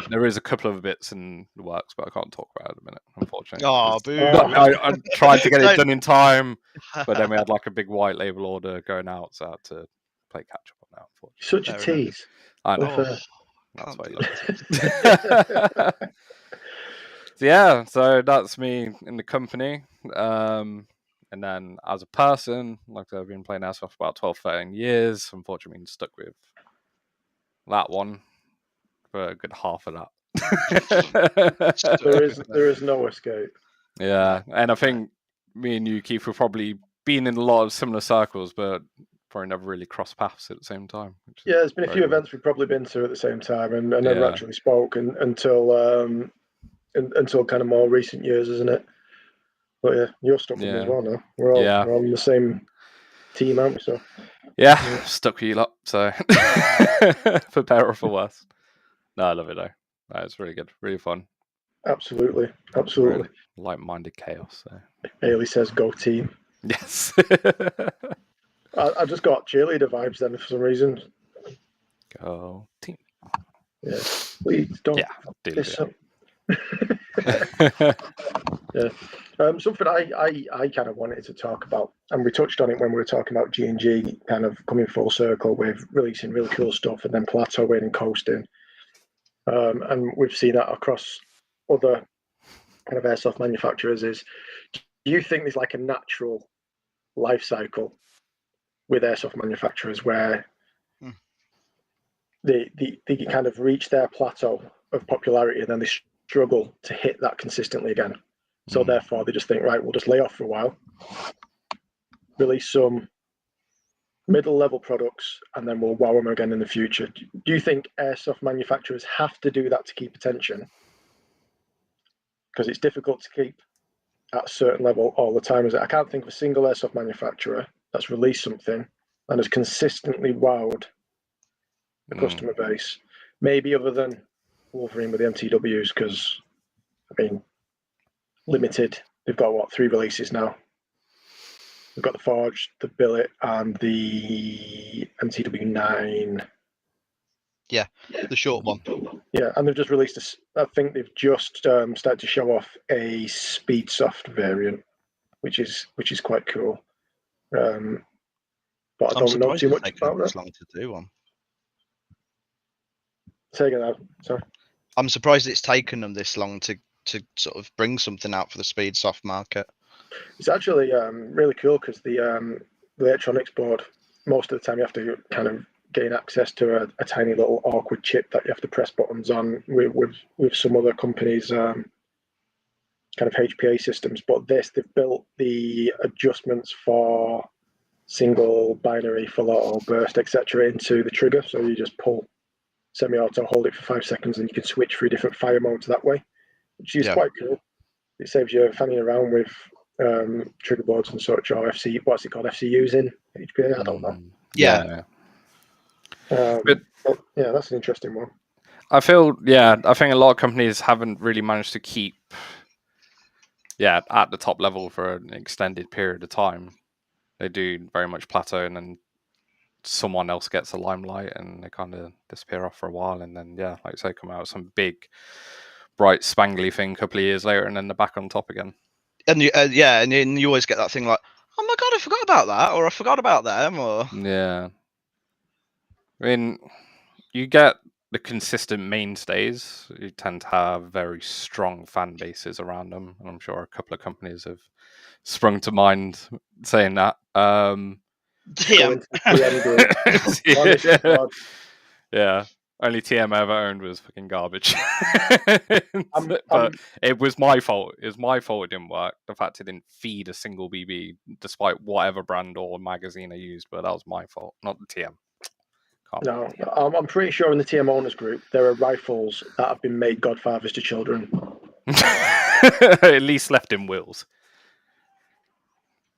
Speaker 2: there is a couple of bits in the works, but I can't talk about it at the minute, unfortunately.
Speaker 3: Oh, boo!
Speaker 2: I tried to get it done in time, but then we had like a big white label order going out, so I had to play catch up on that. Unfortunately,
Speaker 1: such a tease.
Speaker 2: I know.
Speaker 3: That's
Speaker 2: why you So yeah, so that's me in the company. And then as a person, like I've been playing Airsoft for about 12, 13 years. Unfortunately, been stuck with that one for a good half of that.
Speaker 1: there is no escape.
Speaker 2: Yeah, and I think me and you, Keith, have probably been in a lot of similar circles, but probably never really crossed paths at the same time.
Speaker 1: Yeah, there's been a few events we've probably been to at the same time and never actually spoke until kind of more recent years, isn't it? But yeah, you're stuck with me as well now. We're on the same team, aren't we? So
Speaker 2: yeah, stuck with you lot. So for better or for worse. No, I love it though. No, it's really good, really fun.
Speaker 1: Absolutely. Really
Speaker 2: like-minded chaos. So.
Speaker 1: Ailey says, "Go team."
Speaker 2: Yes.
Speaker 1: I just got cheerleader vibes then for some reason.
Speaker 2: Go team.
Speaker 1: Yeah, please don't.
Speaker 2: Yeah,
Speaker 1: yeah. Something I kind of wanted to talk about, and we touched on it when we were talking about G&G kind of coming full circle with releasing really cool stuff and then plateauing and coasting. And we've seen that across other kind of airsoft manufacturers. Do you think there's like a natural life cycle with airsoft manufacturers where they kind of reach their plateau of popularity and then they struggle to hit that consistently again? So therefore they just think, right, we'll just lay off for a while, release some middle level products, and then we'll wow them again in the future. Do you think airsoft manufacturers have to do that to keep attention? Because it's difficult to keep at a certain level all the time. I can't think of a single airsoft manufacturer that's released something and has consistently wowed the customer base. Maybe other than Wolverine with the MTWs, because I mean, limited. They've got 3 releases now. We've got the Forge, the Billet, and the MTW9.
Speaker 3: Yeah, the short one.
Speaker 1: Yeah, and they've just released I think they've just started to show off a Speedsoft variant, which is quite cool. But I don't know too much about that.
Speaker 3: Long to do one.
Speaker 1: Say again, sorry.
Speaker 3: I'm surprised it's taken them this long to sort of bring something out for the Speedsoft market.
Speaker 1: It's actually really cool because the electronics board, most of the time you have to kind of gain access to a tiny little awkward chip that you have to press buttons on with some other companies' kind of HPA systems. But they've built the adjustments for single, binary, full auto, burst, etc. into the trigger. So you just pull semi-auto, hold it for 5 seconds, and you can switch through different fire modes that way, which is quite cool. It saves you fanning around with trigger boards and such, or what's it called, FCUs in HPA? I don't know.
Speaker 3: Yeah.
Speaker 1: But yeah, that's an interesting one.
Speaker 2: I think a lot of companies haven't really managed to keep at the top level for an extended period of time. They do very much plateau, and then someone else gets the limelight and they kind of disappear off for a while, and then like I say, come out with some big bright spangly thing a couple of years later, and then they're back on top again.
Speaker 3: And and you always get that thing like, oh my god, I forgot about that, or I forgot about them, or
Speaker 2: I mean, you get the consistent mainstays. You tend to have very strong fan bases around them, and I'm sure a couple of companies have sprung to mind saying that. Yeah, only TM I ever owned was fucking garbage. But it was my fault. It was my fault it didn't work. The fact it didn't feed a single BB, despite whatever brand or magazine I used, but that was my fault, not the TM.
Speaker 1: No, I'm pretty sure in the TM owners group there are rifles that have been made godfathers to children.
Speaker 2: At least left in wills.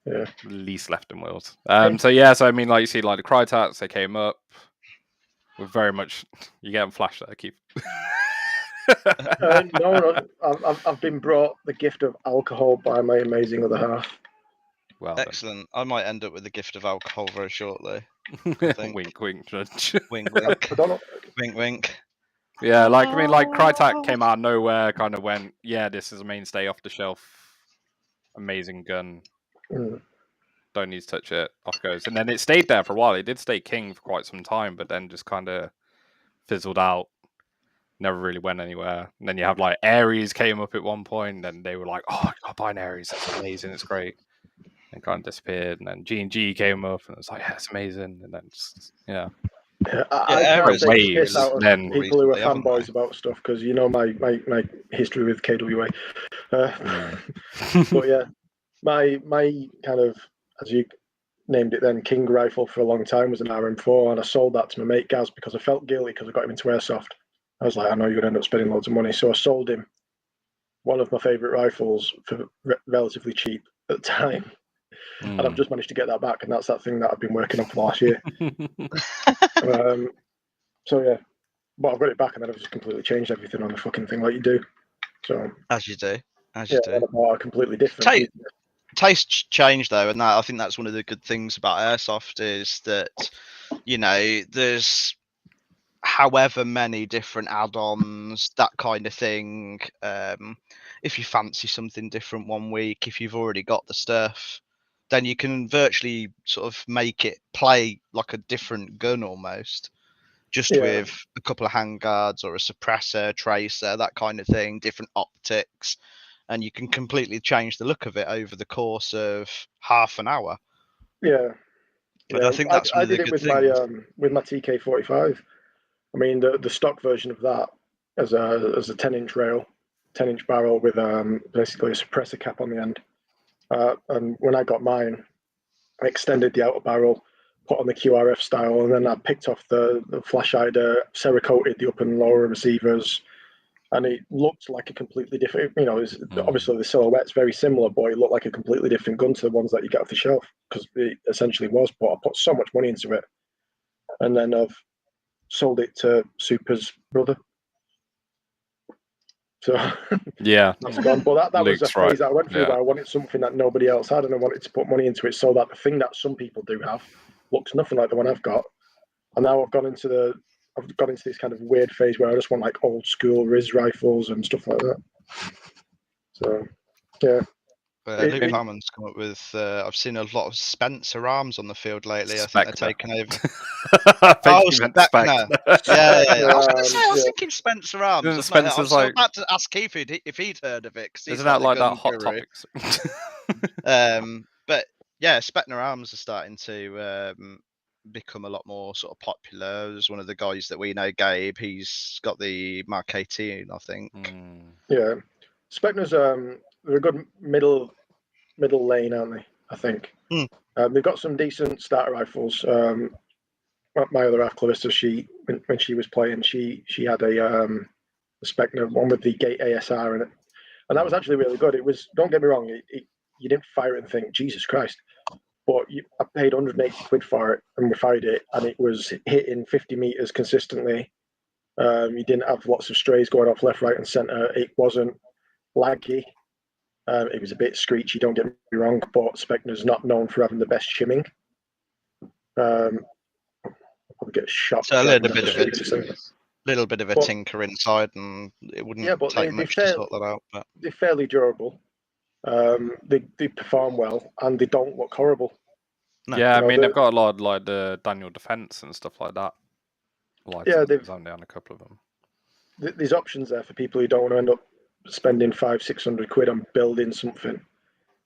Speaker 1: Yeah.
Speaker 2: At least left in wills. So I mean, like you see, like the Crytats, they came up with very much. You get them flash there, Keith.
Speaker 1: No, I've been brought the gift of alcohol by my amazing other half.
Speaker 2: Well,
Speaker 3: excellent. I might end up with the gift of alcohol very shortly.
Speaker 2: Wink, wink, judge.
Speaker 3: Wink, wink.
Speaker 1: I don't know.
Speaker 3: Wink, wink.
Speaker 2: Yeah, like I mean, like Crytek came out of nowhere, kind of went, yeah, this is a mainstay off the shelf, amazing gun. Don't need to touch it. Off goes, and then it stayed there for a while. It did stay king for quite some time, but then just kind of fizzled out. Never really went anywhere. And then you have like Ares came up at one point, and they were like, "Oh, I buy an Ares. It's amazing. It's great." And kind of disappeared. And then G&G came up, and it's like, "Yeah, it's amazing." And then just
Speaker 1: I can't take the piss out of people who are fanboys about stuff because you know my history with KWA. But yeah, my kind of, as you named it then, king rifle for a long time was an RM4, and I sold that to my mate Gaz because I felt guilty because I got him into Airsoft. I was like, I know you're going to end up spending loads of money, so I sold him one of my favourite rifles for relatively cheap at the time. And I've just managed to get that back, and that's that thing that I've been working on for the last year. So yeah, but I've got it back, and then I've just completely changed everything on the fucking thing, like you do. So
Speaker 3: as you do, do.
Speaker 1: Completely different.
Speaker 3: Taste change though, and I think that's one of the good things about Airsoft is that there's however many different add-ons, that kind of thing. If you fancy something different one week, if you've already got the stuff, then you can virtually sort of make it play like a different gun almost, just with a couple of handguards or a suppressor, tracer, that kind of thing, different optics, and you can completely change the look of it over the course of half an hour.
Speaker 1: Yeah,
Speaker 3: but I think that's one of the good things.
Speaker 1: With my TK45. I mean, the stock version of that as a 10-inch rail, 10-inch barrel with basically a suppressor cap on the end. And when I got mine, I extended the outer barrel, put on the QRF style, and then I picked off the flash hider, cerakoted the upper and lower receivers, and it looked like a completely different. Obviously the silhouette's very similar, but it looked like a completely different gun to the ones that you get off the shelf, because it essentially was. But I put so much money into it, and then I've sold it to Super's brother. So
Speaker 2: Yeah,
Speaker 1: that's gone. But that was a
Speaker 2: Luke's right.
Speaker 1: phase that I went through where I wanted something that nobody else had, and I wanted to put money into it so that the thing that some people do have looks nothing like the one I've got. And now I've got into this kind of weird phase where I just want like old school Riz rifles and stuff like that. So yeah.
Speaker 3: Luke Hammond's come up with. I've seen a lot of Spencer arms on the field lately. I think they're taking over.
Speaker 2: Spectre.
Speaker 3: Yeah. I was going to say, I was thinking Spencer arms. I was about to ask Keith if he'd heard of it.
Speaker 2: Isn't that like that Hot Topics?
Speaker 3: But yeah, Spectre arms are starting to become a lot more sort of popular. There's one of the guys that we know, Gabe. He's got the Mark 18, I think.
Speaker 1: Yeah, Spectre's they're a good middle lane, aren't they? I think they've got some decent starter rifles. My other half, Clarissa, when she was playing, she had a Spectre one with the Gate ASR in it, and that was actually really good. It was, don't get me wrong, you didn't fire it and think Jesus Christ, but I paid 180 quid for it, and we fired it, and it was hitting 50 meters consistently. You didn't have lots of strays going off left, right, and center. It wasn't laggy. It was a bit screechy, don't get me wrong, but Spectre's not known for having the best shimming. I'll get shot.
Speaker 3: So a little bit of a tinker inside, and it wouldn't take much to sort that out. But
Speaker 1: they're fairly durable. They perform well, and they don't look horrible.
Speaker 2: No. Yeah, I mean they've got a lot of like the Daniel Defense and stuff like that. They've only on a couple of them.
Speaker 1: There's options there for people who don't want to end up spending 500-600 quid on building something,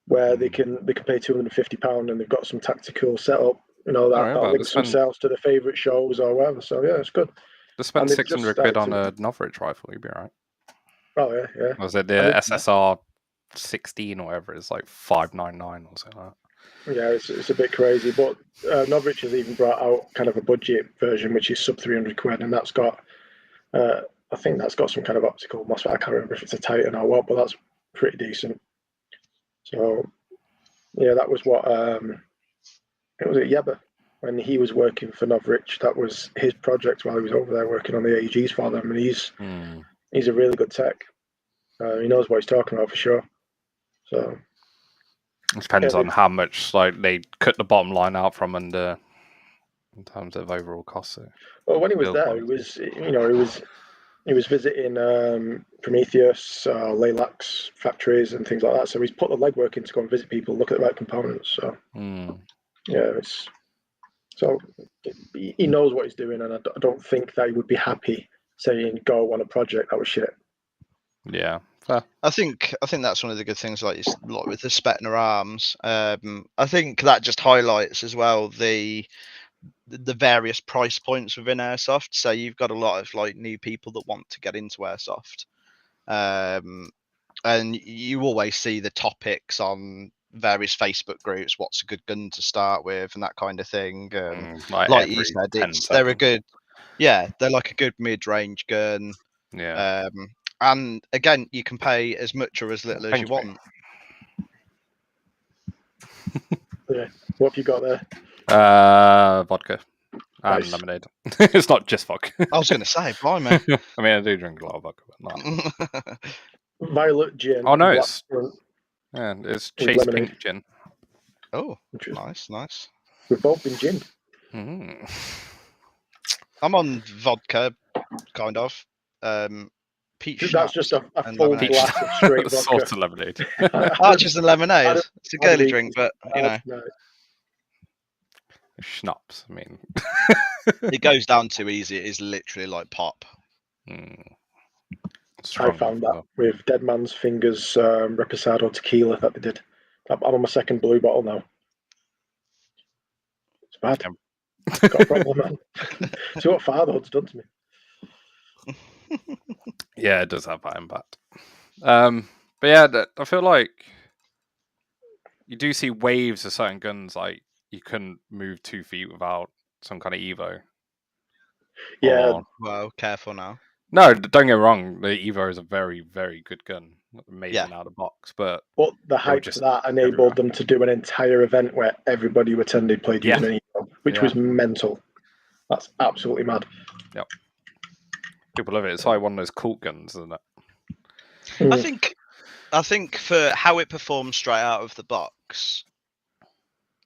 Speaker 1: where they can pay £250 and they've got some tactical setup. That links themselves to their favourite shows or whatever. So yeah, it's good.
Speaker 2: Just spend 600 quid on a Novritsch rifle, you'd be alright.
Speaker 1: Oh yeah.
Speaker 2: Was it the SSR 16 or whatever? It's like 599 or something like that.
Speaker 1: Yeah, it's a bit crazy, but Novritsch has even brought out kind of a budget version, which is sub 300 quid, and that's got, I think that's got some kind of optical MOSFET. I can't remember if it's a Titan or what, but that's pretty decent. So, yeah, that was what, it was at Yeba when he was working for Novritsch. That was his project while he was over there working on the AEGs for them, and he's a really good tech. He knows what he's talking about for sure. So.
Speaker 2: It depends on how much they cut the bottom line out from under in terms of overall costs.
Speaker 1: Well, when he was there, he was visiting Prometheus, Laylax factories and things like that. So he's put the legwork in to go and visit people, look at the right components. So yeah, he knows what he's doing, and I don't think that he would be happy saying go on a project that was shit.
Speaker 2: Yeah. Fair.
Speaker 3: I think that's one of the good things, like with the Spectre arms. I think that just highlights as well the various price points within Airsoft. So you've got a lot of like new people that want to get into Airsoft, and you always see the topics on various Facebook groups. What's a good gun to start with, and that kind of thing. Like you said, they're a good, they're like a good mid-range gun.
Speaker 2: Yeah.
Speaker 3: And again, you can pay as much or as little as you want.
Speaker 1: Yeah. What have you got there?
Speaker 2: Vodka and lemonade. It's not just vodka.
Speaker 3: I was going to say, blimey.
Speaker 2: I mean, I do drink a lot of vodka, but not.
Speaker 1: Violet gin.
Speaker 2: Oh no, it's Chase Pink gin.
Speaker 3: Oh, nice.
Speaker 1: We've both been gin.
Speaker 3: I'm on vodka, kind of. Peach.
Speaker 1: That's just a full glass of straight vodka.
Speaker 2: Salt of lemonade.
Speaker 3: Just a lemonade. It's a girly drink, but you know.
Speaker 2: Schnapps. I mean,
Speaker 3: it goes down too easy. It is literally like pop.
Speaker 1: I found that with Dead Man's Fingers Reposado tequila that they did. I'm on my second blue bottle now. It's bad. Got a problem, man. See what fatherhood's done to me.
Speaker 2: Yeah, it does have that impact. But yeah, I feel like you do see waves of certain guns. Like you couldn't move 2 feet without some kind of Evo.
Speaker 1: Yeah.
Speaker 2: Or...
Speaker 3: Well, careful now.
Speaker 2: No, don't get me wrong. The Evo is a very, very good gun, amazing out of the box. But
Speaker 1: the
Speaker 2: they were
Speaker 1: hype
Speaker 2: just
Speaker 1: for that enabled
Speaker 2: everywhere.
Speaker 1: them to do an entire event where everybody who attended played
Speaker 2: Yeah.
Speaker 1: using an Evo, which
Speaker 2: Yeah.
Speaker 1: was mental. That's absolutely mad.
Speaker 2: Yep. People love it. It's like one of those cult guns, isn't it?
Speaker 3: I think for how it performs straight out of the box,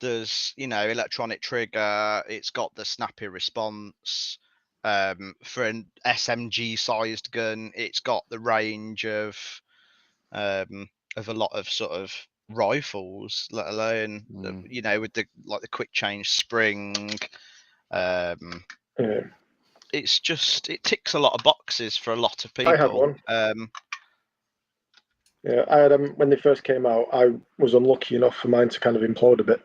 Speaker 3: there's electronic trigger. It's got the snappy response. For an SMG sized gun, it's got the range of a lot of sort of rifles, let alone with the quick change spring. It's just, it ticks a lot of boxes for a lot of people.
Speaker 1: I had one. I had when they first came out. I was unlucky enough for mine to kind of implode a bit,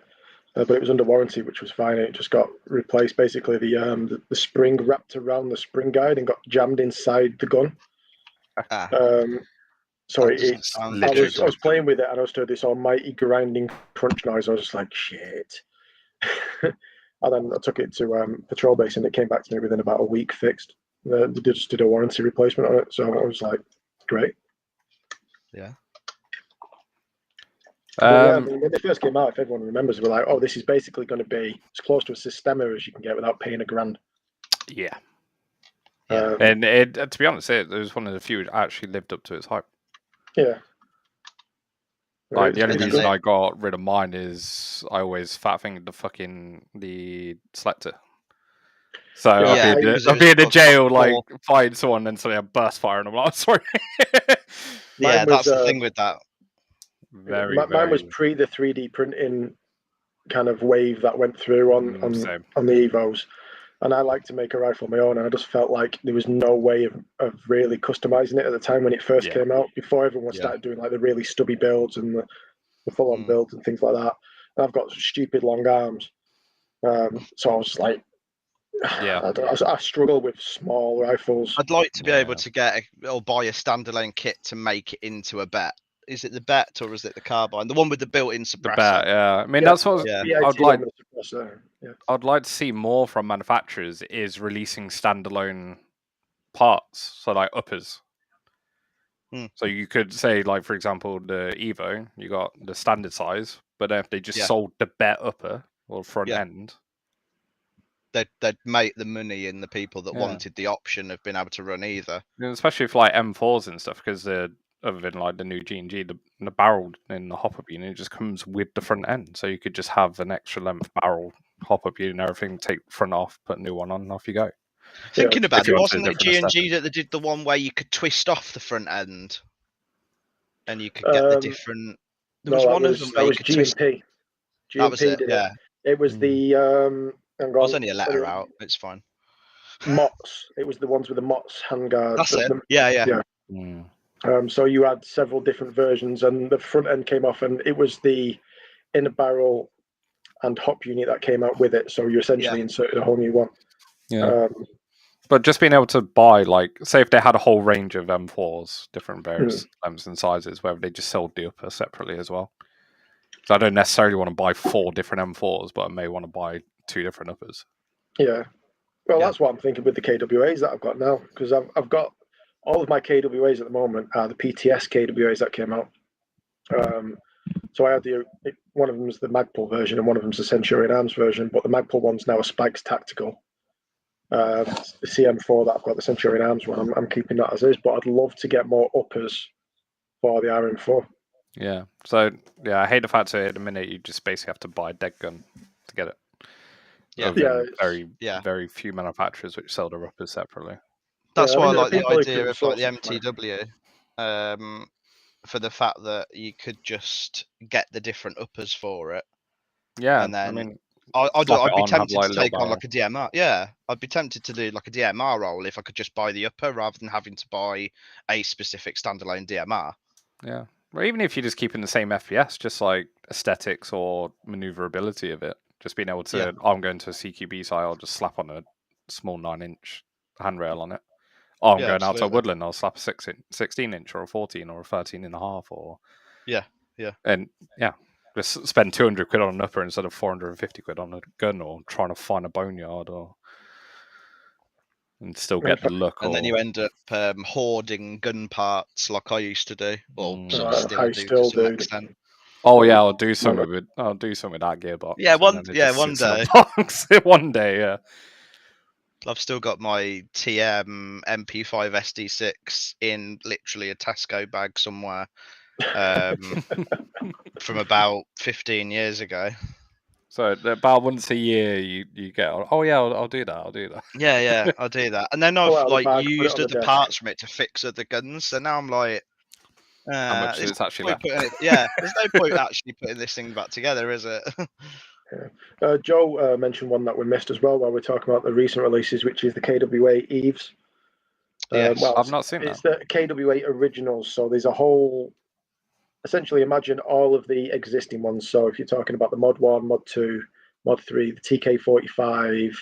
Speaker 1: but it was under warranty, which was fine. It just got replaced. Basically, the spring wrapped around the spring guide and got jammed inside the gun. So I was playing with it, and I was doing this almighty grinding crunch noise. I was just like, shit. And then I took it to patrol base, and it came back to me within about a week fixed. They just did a warranty replacement on it, so I was like, great.
Speaker 3: Yeah.
Speaker 1: I mean, when they first came out, if everyone remembers, they were like, "Oh, this is basically going to be as close to a Systema as you can get without paying $1,000."
Speaker 2: Yeah. And to be honest, it was one of the few that actually lived up to its hype.
Speaker 1: Yeah.
Speaker 2: Like the only reason I got rid of mine is I always fat fingered the selector. So I'll be in the jail like fighting someone, and suddenly I burst fire, and I'm like, sorry.
Speaker 3: That's the thing with that.
Speaker 1: Mine was pre the 3D printing kind of wave that went through on the Evos, and I like to make a rifle of my own, and I just felt like there was no way of really customizing it at the time when it first came out, before everyone started doing like the really stubby builds and the full-on builds and things like that. And I've got stupid long arms, so I was like, I struggle with small rifles.
Speaker 3: I'd like to be able to get or buy a standalone kit to make it into a bet. Is it the bet or is it the carbine? The one with the built-in suppressor.
Speaker 2: The bet, yeah. I mean, that's what I'd like to see more from manufacturers is releasing standalone parts, so like uppers. So you could say, like for example, the Evo, you got the standard size, but if they just sold the bet upper or front end,
Speaker 3: they'd make the money in the people that wanted the option of being able to run either.
Speaker 2: And especially for like M4s and stuff, because other than like the new G&G, the barrel in the hop-up unit just comes with the front end, so you could just have an extra length barrel hop-up unit and everything, take front off, put a new one on, and off you go.
Speaker 3: Thinking about it, wasn't it G&G that they did the one where you could twist off the front end and you could get the different... There was one of them where you could twist... That was it, yeah.
Speaker 1: It was the...
Speaker 3: I was only a letter out, it's fine.
Speaker 1: Mott's. It was the ones with the Mott's handguard.
Speaker 3: That's it, yeah.
Speaker 1: So you had several different versions, and the front end came off, and it was the inner barrel and hop unit that came out with it. So you essentially inserted a whole new one.
Speaker 2: Yeah. But just being able to buy, like, say if they had a whole range of M4s, different various lengths and sizes, whether they just sold the upper separately as well. So I don't necessarily want to buy 4 different M4s, but I may want to buy 2 different uppers.
Speaker 1: Yeah. Well, that's what I'm thinking with the KWAs that I've got now, because I've got all of my KWAs at the moment are the PTS KWAs that came out. So I had one of them is the Magpul version and one of them's the Centurion Arms version, but the Magpul one's now a Spikes Tactical. The CM4 that I've got, the Centurion Arms one, I'm keeping that as is, but I'd love to get more uppers for the RM4.
Speaker 2: Yeah. So, I hate the fact that at the minute you just basically have to buy a dead gun to get it. Very few manufacturers which sell their uppers separately.
Speaker 3: That's why I like the idea of like the MTW, for the fact that you could just get the different uppers for it.
Speaker 2: Yeah,
Speaker 3: and then I mean, I'd be tempted to take on like a DMR. Yeah, I'd be tempted to do like a DMR roll if I could just buy the upper rather than having to buy a specific standalone DMR.
Speaker 2: Yeah, well, even if you're just keeping the same FPS, just like aesthetics or maneuverability of it, just being able to, I'm going to a CQB site, I'll just slap on a small 9-inch handrail on it. Oh, I'm going out to a woodland, I'll slap a 16-inch or a 14 or a 13.5 or...
Speaker 3: Yeah.
Speaker 2: And, just spend 200 quid on an upper instead of 450 quid on a gun, or trying to find a boneyard, and still get the look.
Speaker 3: And then you end up hoarding gun parts like I used to do. Well, sort of still do to some extent.
Speaker 2: Oh yeah, I'll do something with that gearbox.
Speaker 3: Yeah, one day.
Speaker 2: One day, yeah.
Speaker 3: I've still got my TM MP5 SD6 in literally a Tesco bag somewhere from about 15 years ago.
Speaker 2: So about once a year, you get. Oh yeah, I'll do that. I'll do that.
Speaker 3: Yeah, I'll do that. And then I've used other parts from it to fix other guns. So now I'm like,
Speaker 2: how much is it's actually left?
Speaker 3: There's no point actually putting this thing back together, is it?
Speaker 1: Joe mentioned one that we missed as well while we're talking about the recent releases, which is the KWA Eves.
Speaker 3: Yes.
Speaker 1: Well,
Speaker 2: I've not seen
Speaker 1: that. It's the KWA originals. So there's a whole. Essentially, imagine all of the existing ones. So if you're talking about the Mod 1, Mod 2, Mod 3, the TK45,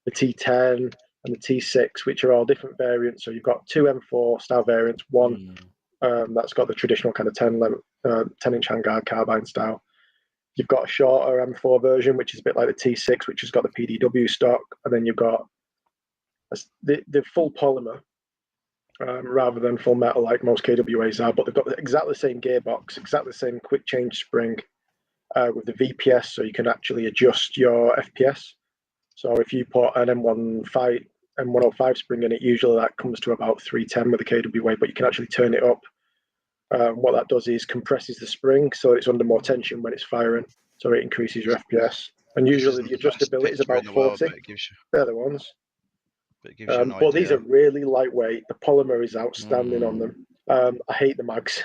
Speaker 1: the T10, and the T6, which are all different variants. So you've got 2 M4 style variants, one that's got the traditional kind of 10-inch handguard carbine style. You've got a shorter M4 version, which is a bit like the T6, which has got the PDW stock, and then you've got the full polymer, rather than full metal like most KWAs are, but they've got exactly the same gearbox, exactly the same quick change spring with the VPS, so you can actually adjust your FPS. So if you put an M105 spring in it, usually that comes to about 310 with the KWA, but you can actually turn it up. What that does is compresses the spring so it's under more tension when it's firing, so it increases your FPS. And usually the adjustability is about 40. They're the ones. But these are really lightweight. The polymer is outstanding on them. I hate the mags.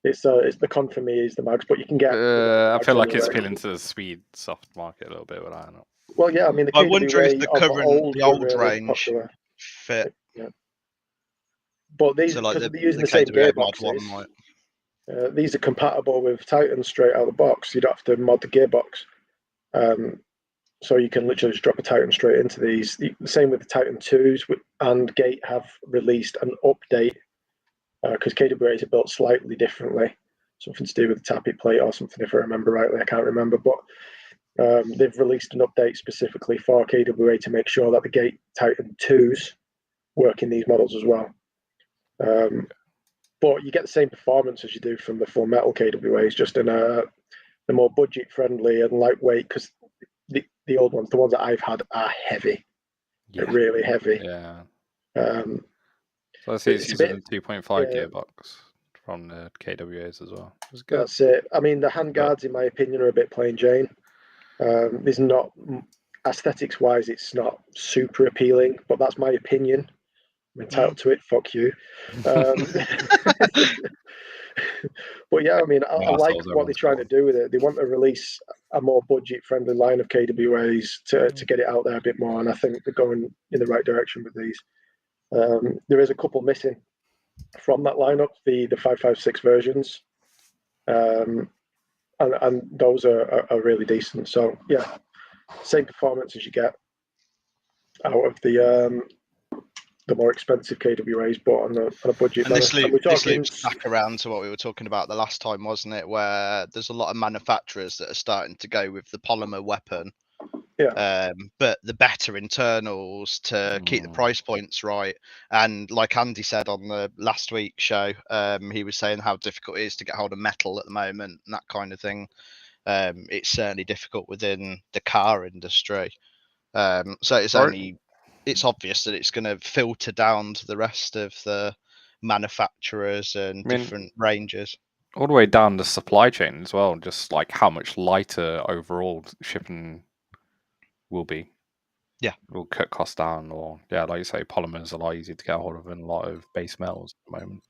Speaker 1: It's the con for me is the mags, but you can get.
Speaker 2: I feel like it's appealing to the Swede soft market a little bit, but I don't know.
Speaker 1: Well, yeah, I mean,
Speaker 3: I wonder if the old really range fit.
Speaker 1: Yeah. But these, because they're using the same gearboxes, these are compatible with Titan straight out of the box. You don't have to mod the gearbox. So you can literally just drop a Titan straight into these. The same with the Titan 2s, and Gate have released an update because KWAs are built slightly differently. Something to do with the tappet plate or something, if I remember rightly. I can't remember. But they've released an update specifically for KWA to make sure that the Gate Titan 2s work in these models as well. But you get the same performance as you do from the full metal KWAs, just in a more budget-friendly and lightweight, because the old ones, the ones that I've had, are heavy. Yeah. They're really heavy.
Speaker 2: Yeah. So I see it's using a 2.5 gearbox from the KWAs as well. Good.
Speaker 1: That's it. I mean, the handguards, in my opinion, are a bit plain Jane. There's not, aesthetics-wise, it's not super appealing, but that's my opinion. I'm entitled to it. Fuck you. But yeah, I mean, I like what they're trying to do with it. They want to release a more budget-friendly line of KWAs to get it out there a bit more, and I think they're going in the right direction with these. There is a couple missing from that lineup, the 5.56 versions, and those are really decent. So yeah, same performance as you get out of the more expensive KWAs, but on a budget.
Speaker 3: And this loops back around to what we were talking about the last time, wasn't it? Where there's a lot of manufacturers that are starting to go with the polymer weapon.
Speaker 1: Yeah.
Speaker 3: But the better internals to keep the price points right. And like Andy said on the last week's show, he was saying how difficult it is to get hold of metal at the moment and that kind of thing. It's certainly difficult within the car industry. So it's obvious that it's going to filter down to the rest of the manufacturers and different ranges.
Speaker 2: All the way down the supply chain as well, just like how much lighter overall shipping will be.
Speaker 3: Yeah.
Speaker 2: Will cut costs down, or like you say, polymers are a lot easier to get hold of than a lot of base metals at the moment.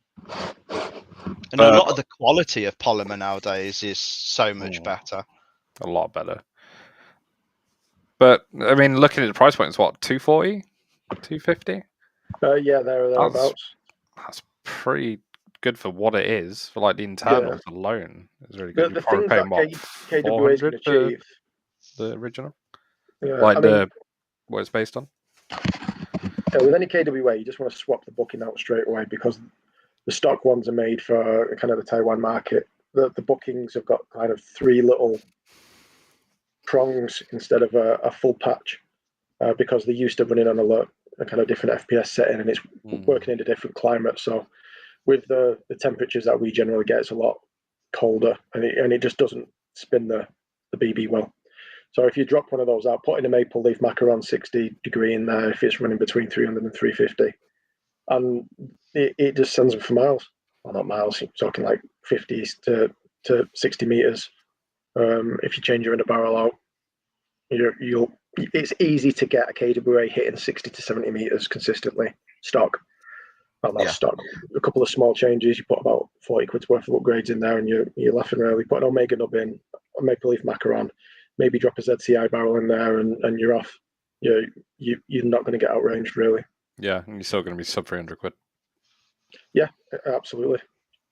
Speaker 3: And a lot of the quality of polymer nowadays is so much better.
Speaker 2: A lot better. But I mean, looking at the price points, what, 240, 250?
Speaker 1: Yeah, thereabouts.
Speaker 2: That's pretty good for what it is. For like the internals alone, it's really good.
Speaker 1: The things that KWAs can achieve,
Speaker 2: the original,
Speaker 1: what
Speaker 2: it's based on.
Speaker 1: Yeah, with any KWA, you just want to swap the booking out straight away because the stock ones are made for kind of the Taiwan market. the bookings have got kind of 3 little prongs instead of a full patch, because they're used to running on a kind of different FPS setting, and it's working in a different climate. So with the temperatures that we generally get, it's a lot colder, and it just doesn't spin the BB well. So if you drop one of those out, put in a maple leaf macaron 60 degree in there, if it's running between 300 and 350, and it just sends them for miles. Well, not miles, you're talking like 50 to 60 meters. If you change your inner barrel out, it's easy to get a KWA hitting 60 to 70 meters consistently stock. Well, not stock. A couple of small changes, you put about 40 quid's worth of upgrades in there, and you're laughing really. Put an Omega nub in, a maple leaf macaron, maybe drop a ZCI barrel in there, and you're off. You're not going to get outranged really.
Speaker 2: Yeah, and you're still going to be sub 300 quid.
Speaker 1: Yeah, absolutely.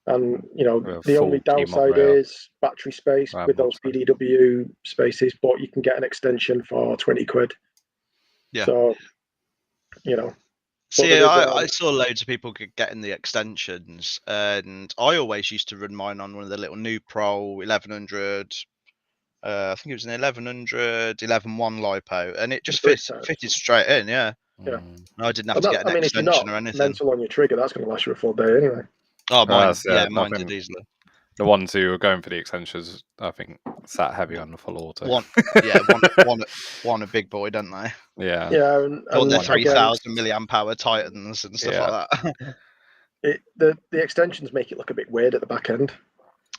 Speaker 1: And
Speaker 2: With
Speaker 1: the
Speaker 2: full
Speaker 1: only
Speaker 2: team
Speaker 1: downside
Speaker 2: operator.
Speaker 1: is battery space with those PDW spaces, but you can get an extension for 20 quid.
Speaker 3: Yeah.
Speaker 1: So,
Speaker 3: See, I saw loads of people getting the extensions, and I always used to run mine on one of the little New Pro 1100. I think it was an 1100, 11.1 lipo, and it just fitted straight in. Yeah.
Speaker 1: Yeah.
Speaker 3: I didn't have to get an extension
Speaker 1: if you're not
Speaker 3: or anything.
Speaker 1: mental on your trigger, that's going to last you a full day anyway.
Speaker 3: Oh, mine, mine did easily.
Speaker 2: The ones who were going for the extensions, I think, sat heavy on the full auto.
Speaker 3: One a big boy, don't they?
Speaker 2: Yeah.
Speaker 1: Yeah, and
Speaker 3: the 3,000 milliamp hour Titans and stuff like
Speaker 1: that. The extensions make it look a bit weird at the back end.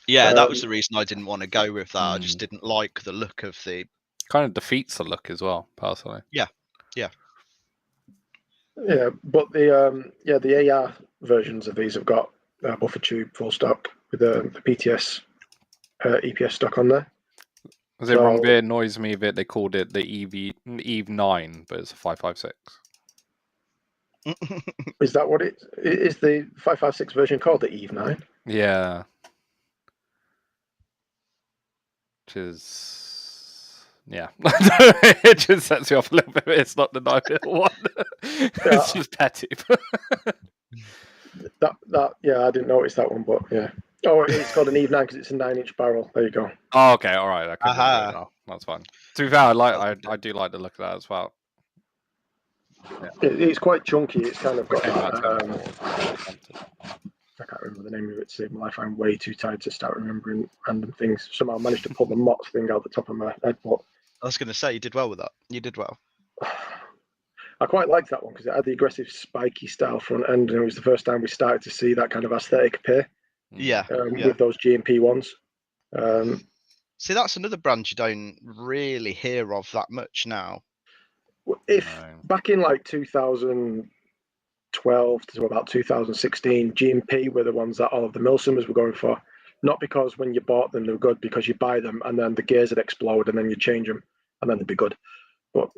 Speaker 3: Yeah, that was the reason I didn't want to go with that. I just didn't like the look of the.
Speaker 2: Kind of defeats the look as well, personally.
Speaker 3: Yeah.
Speaker 1: But the AR versions of these have got buffer tube full stock with the PTS EPS stock on there.
Speaker 2: Was it wrong? It annoys me that they called it the Eve 9, but it's a 556.
Speaker 1: Is that what it is? The 556 version called the Eve 9?
Speaker 2: Yeah. Which is, it just sets you off a little bit. It's not the 9 one. It's just petty.
Speaker 1: I didn't notice that one, but yeah. Oh, it's called an Eve 9 because it's a 9-inch barrel. There you go.
Speaker 2: Oh, okay, all right. That's fine. To be fair, I do like the look of that as well.
Speaker 1: Yeah. It's quite chunky. It's kind of got I can't remember the name of it to save my life. I'm way too tired to start remembering random things. Somehow I managed to pull the MOTS thing out the top of my head. But
Speaker 3: I was going to say, you did well with that. You did well.
Speaker 1: I quite liked that one because it had the aggressive spiky style front end, and it was the first time we started to see that kind of aesthetic appear. With those GMP ones.
Speaker 3: See, that's another brand you don't really hear of that much now.
Speaker 1: Back in like 2012 to about 2016, GMP were the ones that all of the milsimmers were going for. Not because when you bought them they were good, because you buy them and then the gears would explode and then you change them and then they'd be good. But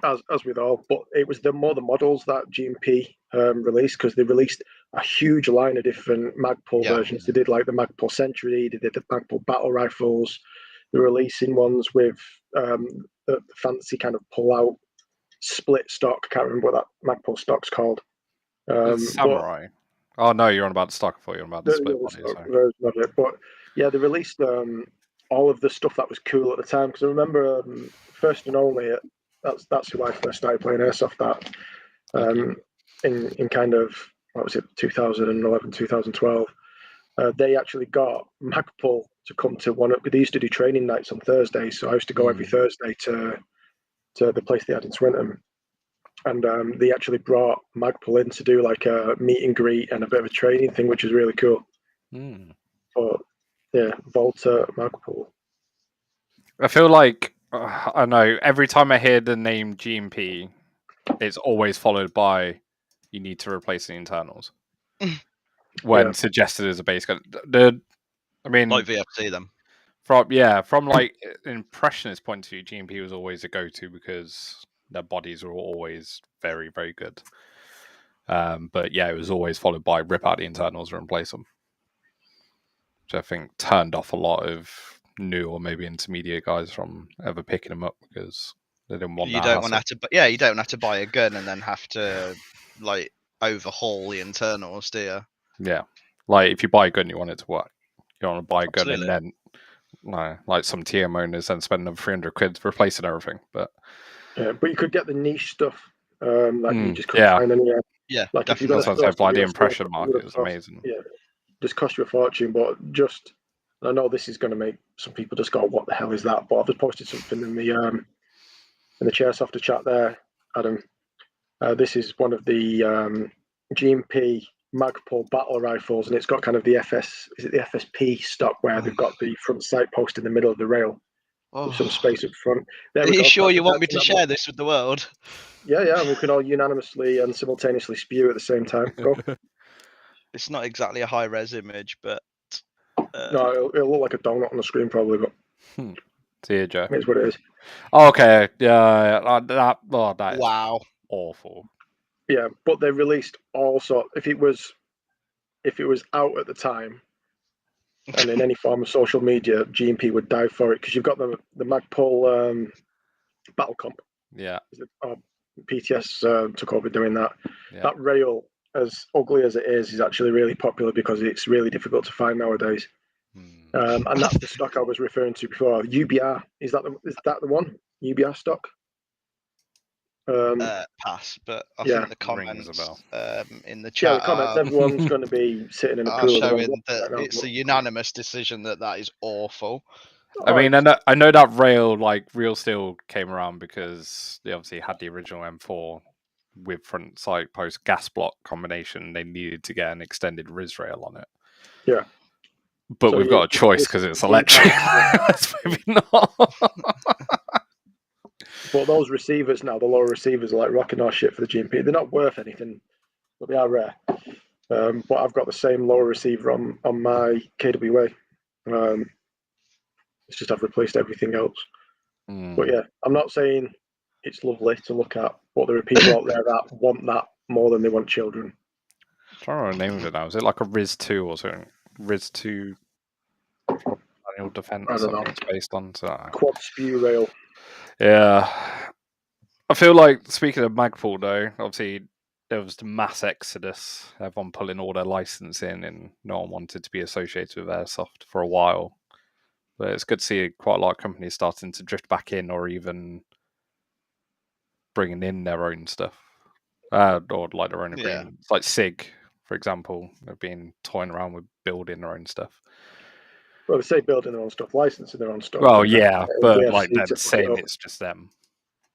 Speaker 1: as with all, but it was the models that GMP released, because they released a huge line of different Magpul versions. They did like the Magpul Century, they did the Magpul battle rifles. They're releasing ones with the fancy kind of pull-out split stock. I can't remember what that Magpul stock's called.
Speaker 2: Samurai. Oh no, you're on about the stock. I thought you were on about the split
Speaker 1: version of it. But yeah, they released all of the stuff that was cool at the time. Because I remember first and only. That's who I first started playing Airsoft at. In kind of, what was it, 2011, 2012. They actually got Magpul to come to they used to do training nights on Thursdays, so I used to go every Thursday to the place they had in Swinton. And they actually brought Magpul in to do like a meet and greet and a bit of a training thing, which is really cool. But yeah, Volta, Magpul.
Speaker 2: I feel like, I know, every time I hear the name GMP, it's always followed by, you need to replace the internals. When suggested as a base gun. I mean,
Speaker 3: like VFC them.
Speaker 2: From like an impressionist point of view, GMP was always a go-to because their bodies were always very, very good. But yeah, it was always followed by rip out the internals and replace them, which I think turned off a lot of new or maybe intermediate guys from ever picking them up because they didn't want.
Speaker 3: You don't want to buy a gun and then have to like overhaul the internals, do you?
Speaker 2: Yeah, like if you buy a gun, you want it to work. You don't want to buy a gun
Speaker 3: Absolutely.
Speaker 2: and then, no, like some TM owners, then spend another 300 quid replacing everything. But
Speaker 1: but you could get the niche stuff that you just couldn't
Speaker 2: yeah.
Speaker 1: find anywhere.
Speaker 3: Yeah,
Speaker 1: Like if you
Speaker 3: definitely.
Speaker 1: got
Speaker 2: That's what I'm saying, like the
Speaker 1: US
Speaker 2: impression
Speaker 1: stuff, it
Speaker 2: market
Speaker 1: would
Speaker 2: is
Speaker 1: have cost,
Speaker 2: amazing.
Speaker 1: yeah, just cost you a fortune. But just, I know this is going to make some people just go, "What the hell is that?" But I've just posted something in the Chairsofter chat there, Adam. This is one of the G&P Magpul battle rifles, and it's got kind of the FSP stock where they've got the front sight post in the middle of the rail with some space up front. There
Speaker 3: Are
Speaker 1: we
Speaker 3: you
Speaker 1: go.
Speaker 3: sure
Speaker 1: That's
Speaker 3: you want me
Speaker 1: exactly
Speaker 3: to
Speaker 1: that
Speaker 3: share this with the world?
Speaker 1: Yeah, and we can all unanimously and simultaneously spew at the same time. Go.
Speaker 3: It's not exactly a high res image, but
Speaker 1: No, it'll look like a donut on the screen probably, but
Speaker 2: See you, Joe.
Speaker 1: it's what it is.
Speaker 2: Oh, okay, yeah, that is
Speaker 3: wow.
Speaker 2: awful.
Speaker 1: Yeah, but they released also if it was out at the time and in any form of social media, G&P would die for it because you've got the Magpul battle comp.
Speaker 2: Yeah.
Speaker 1: PTS took over doing that.
Speaker 2: Yeah.
Speaker 1: That rail, as ugly as it is actually really popular because it's really difficult to find nowadays. And that's the stock I was referring to before. UBR, is that the one? UBR stock?
Speaker 3: Pass, but I
Speaker 1: Yeah.
Speaker 3: think the comments in the chat.
Speaker 1: Yeah, the comments. Everyone's going to be sitting in a
Speaker 3: are
Speaker 1: pool of
Speaker 3: showing
Speaker 1: them
Speaker 3: that
Speaker 1: right now,
Speaker 3: it's a unanimous decision that is awful.
Speaker 2: I mean, I know that rail, like Real Steel, came around because they obviously had the original M4 with front sight post gas block combination. They needed to get an extended RIS rail on it.
Speaker 1: Yeah.
Speaker 2: But we've got a choice because it's electric. Let's maybe not.
Speaker 1: But those receivers now, the lower receivers are like rocking our shit for the G&P. They're not worth anything, but they are rare. But I've got the same lower receiver on my KWA. It's just I've replaced everything else. But yeah, I'm not saying it's lovely to look at, but there are people out there that want that more than they want children.
Speaker 2: I'm trying to remember the name of it now. Is it like a RIS 2 or something? RIS 2 Annual Defense or something it's based on?
Speaker 1: Quad spew rail.
Speaker 2: Yeah. I feel like, speaking of Magpul though, obviously there was the mass exodus, everyone pulling all their licensing and no one wanted to be associated with Airsoft for a while. But it's good to see quite a lot of companies starting to drift back in or even bringing in their own stuff. Or like their own agreements. Like SIG, for example, have been toying around with building their own stuff.
Speaker 1: Well, they say building their own stuff, licensing their own stuff.
Speaker 2: Well, yeah, but like them saying it's just them.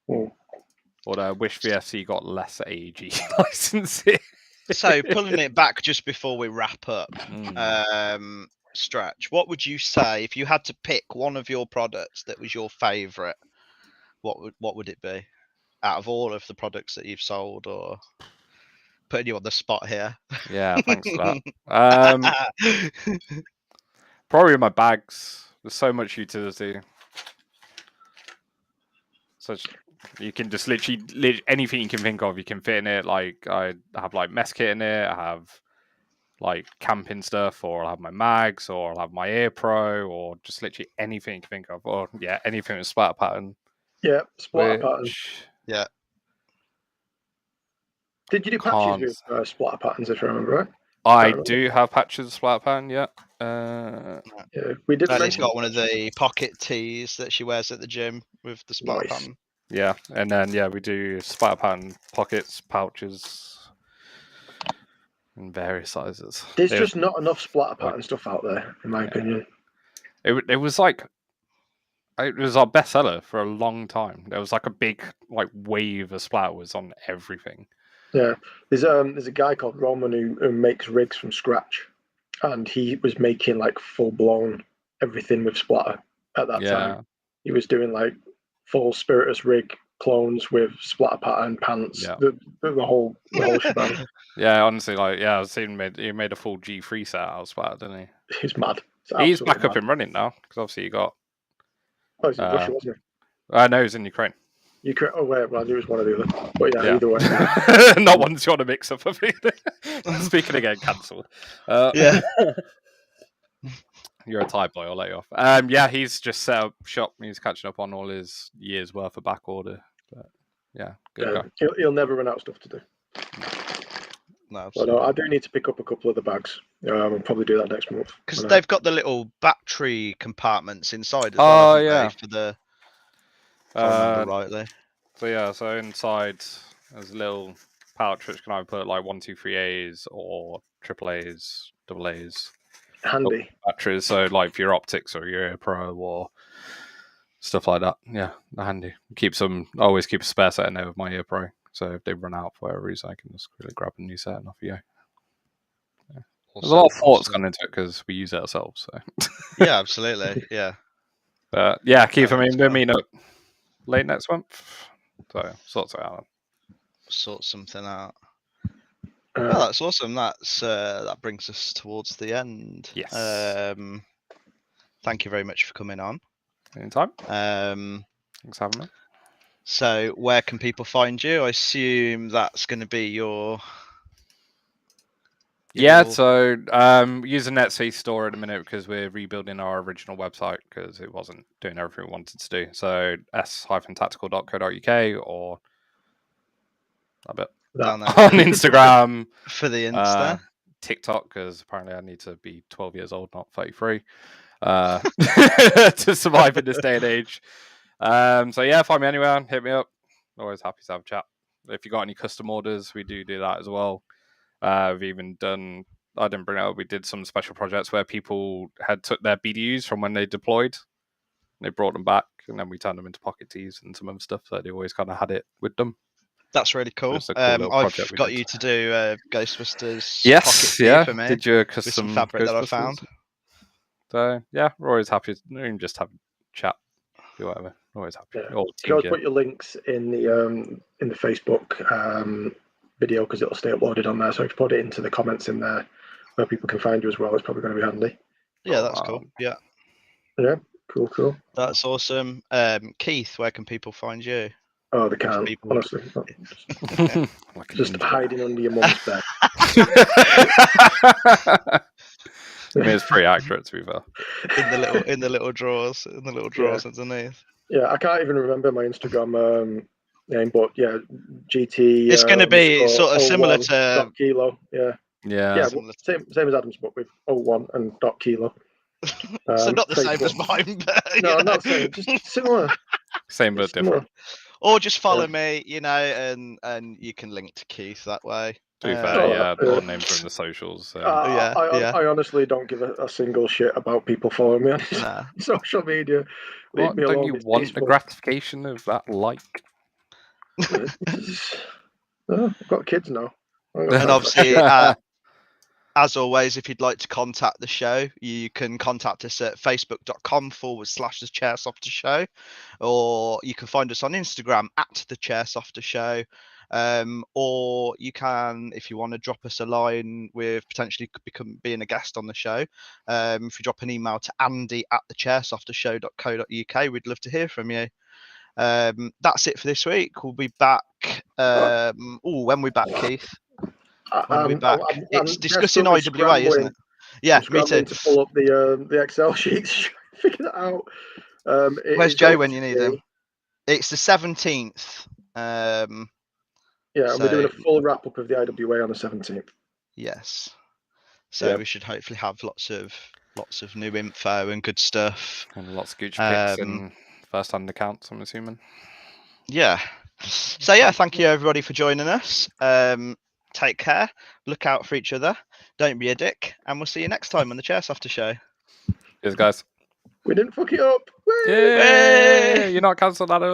Speaker 2: Or I wish VFC got less AEG licensing.
Speaker 3: So pulling it back just before we wrap up, Stretch, what would you say if you had to pick one of your products that was your favourite? What would it be out of all of the products that you've sold? Or putting you on the spot here.
Speaker 2: Yeah, thanks for that. Probably my bags. There's so much utility. You can just literally anything you can think of, you can fit in it. Like I have like mess kit in it. I have like camping stuff, or I'll have my mags, or I'll have my Air Pro, or just literally anything you can think of. Or yeah, anything with splatter pattern.
Speaker 1: Yeah, splatter pattern.
Speaker 3: Yeah.
Speaker 1: Did you do patches with splatter patterns, if I remember right?
Speaker 2: I do have patches with splatter pattern, yeah.
Speaker 1: Yeah, we did.
Speaker 3: Daddy's got one of the pocket tees that she wears at the gym with the splatter pattern.
Speaker 2: Yeah, and then we do splatter pattern pockets, pouches, in various sizes.
Speaker 1: There's just not enough splatter pattern stuff out there, in my opinion.
Speaker 2: It was like it was our bestseller for a long time. There was like a big wave of splatters on everything.
Speaker 1: Yeah, there's a guy called Roman who makes rigs from scratch, and he was making like full blown everything with splatter at that time. He was doing like full Spiritus rig clones with splatter pattern pants, the whole shebang.
Speaker 2: Yeah, honestly, I've seen he made a full G3 set out of splatter, didn't he?
Speaker 1: He's mad.
Speaker 2: He's back up and running now because obviously he got.
Speaker 1: Oh, he's in Russia, wasn't he?
Speaker 2: No, he's in Ukraine.
Speaker 1: Ukraine. Oh, wait, well, I knew it was one or the other. But yeah. Either way.
Speaker 2: Not one to want to mix up. Speaking again, cancelled.
Speaker 3: Yeah.
Speaker 2: You're a Thai boy, I'll let you off. Yeah, he's just set up shop. He's catching up on all his year's worth of back order. But yeah, good guy.
Speaker 1: He'll never run out of stuff to do.
Speaker 3: No,
Speaker 1: But I do need to pick up a couple of the bags. I'll probably do that next month.
Speaker 3: because
Speaker 1: But,
Speaker 3: they've got the little battery compartments inside as well.
Speaker 2: Oh,
Speaker 3: Haven't
Speaker 2: yeah.
Speaker 3: they, for the. If I remember rightly.
Speaker 2: So inside there's a little pouch which can either put like 1, 2, 3 A's or triple A's, double A's.
Speaker 1: handy.
Speaker 2: Batteries, so like for your optics or your Air Pro or stuff like that. Yeah, they're handy. I always keep a spare set in there with my Air Pro. So if they run out for whatever reason, I can just really grab a new set and off you go. Yeah. There's a lot of thoughts gone into it because we use it ourselves. So.
Speaker 3: Yeah, absolutely. Yeah.
Speaker 2: But yeah, Keith, I mean, we're
Speaker 3: fun.
Speaker 2: meeting up late next month. So sorts it out.
Speaker 3: Sort something out. Well, that's awesome. That brings us towards the end.
Speaker 2: Yes.
Speaker 3: Thank you very much for coming on.
Speaker 2: Anytime.
Speaker 3: Thanks
Speaker 2: for having me.
Speaker 3: So, where can people find you? I assume that's going to be your.
Speaker 2: Yeah, so use a NetSuite store at the minute because we're rebuilding our original website because it wasn't doing everything we wanted to do. So s-tactical.co.uk or a bit
Speaker 3: down there
Speaker 2: on Instagram
Speaker 3: for the Insta,
Speaker 2: TikTok because apparently I need to be 12 years old, not 33, to survive in this day and age. So yeah, find me anywhere, hit me up. Always happy to have a chat. If you got any custom orders, we do that as well. We've even done, I didn't bring it up, we did some special projects where people had took their BDUs from when they deployed. They brought them back and then we turned them into pocket tees and some other stuff. So they always kind of had it with them.
Speaker 3: That's really cool.
Speaker 2: Cool
Speaker 3: I've got you to do Ghostbusters.
Speaker 2: Yes,
Speaker 3: pocket tee for me.
Speaker 2: Did your custom
Speaker 3: with some fabric that I found.
Speaker 2: So yeah, we're always happy to even just have a chat, do whatever. Always happy.
Speaker 1: Yeah. You can always put your links in the Facebook video because it'll stay uploaded on there. So if you put it into the comments in there where people can find you as well, it's probably going to be handy.
Speaker 3: Yeah, that's cool. Yeah.
Speaker 1: Yeah, cool.
Speaker 3: That's awesome. Keith, where can people find you?
Speaker 1: Oh, they can't, honestly. Just hiding under your mum's bed.
Speaker 2: I mean, it's pretty accurate to be fair.
Speaker 3: In the little drawers underneath.
Speaker 1: Yeah, I can't even remember my Instagram name, but yeah, GT.
Speaker 3: It's going to be sort of similar to
Speaker 1: .kilo. Yeah. Well, same as Adam's, but with 01 and .kilo.
Speaker 3: So not the same as mine, but
Speaker 1: no, not the same. Just similar.
Speaker 2: Same but different.
Speaker 3: Or just follow me, and you can link to Keith that way.
Speaker 2: To be fair, all names are in the socials. So.
Speaker 1: I honestly don't give a single shit about people following me on social media.
Speaker 2: What, don't you want the gratification of that like?
Speaker 1: I've got kids now.
Speaker 3: And obviously, as always, if you'd like to contact the show, you can contact us at facebook.com/the Chairsofter Show, or you can find us on Instagram at the Chairsofter Show. Or you can, if you want to drop us a line with potentially being a guest on the show, if you drop an email to andy@thechairsoftershow.co.uk, we'd love to hear from you. That's it for this week. We'll be back. When we're back, Keith? When we're back, it's discussing IWA, isn't it? Yeah, me too.
Speaker 1: To pull up the Excel sheets, figure that out.
Speaker 3: Where's Joe when you need him? It's the 17th.
Speaker 1: Yeah, and we're doing a full wrap up of the IWA on the 17th.
Speaker 3: Yes. So we should hopefully have lots of new info and good stuff.
Speaker 2: And lots of Gucci pics and first-hand accounts, I'm assuming.
Speaker 3: Yeah. So yeah, thank you everybody for joining us. Take care. Look out for each other. Don't be a dick. And we'll see you next time on the Chairsofter Show.
Speaker 2: Cheers, guys.
Speaker 1: We didn't fuck it up.
Speaker 2: Yay! You're not cancelled, Adam.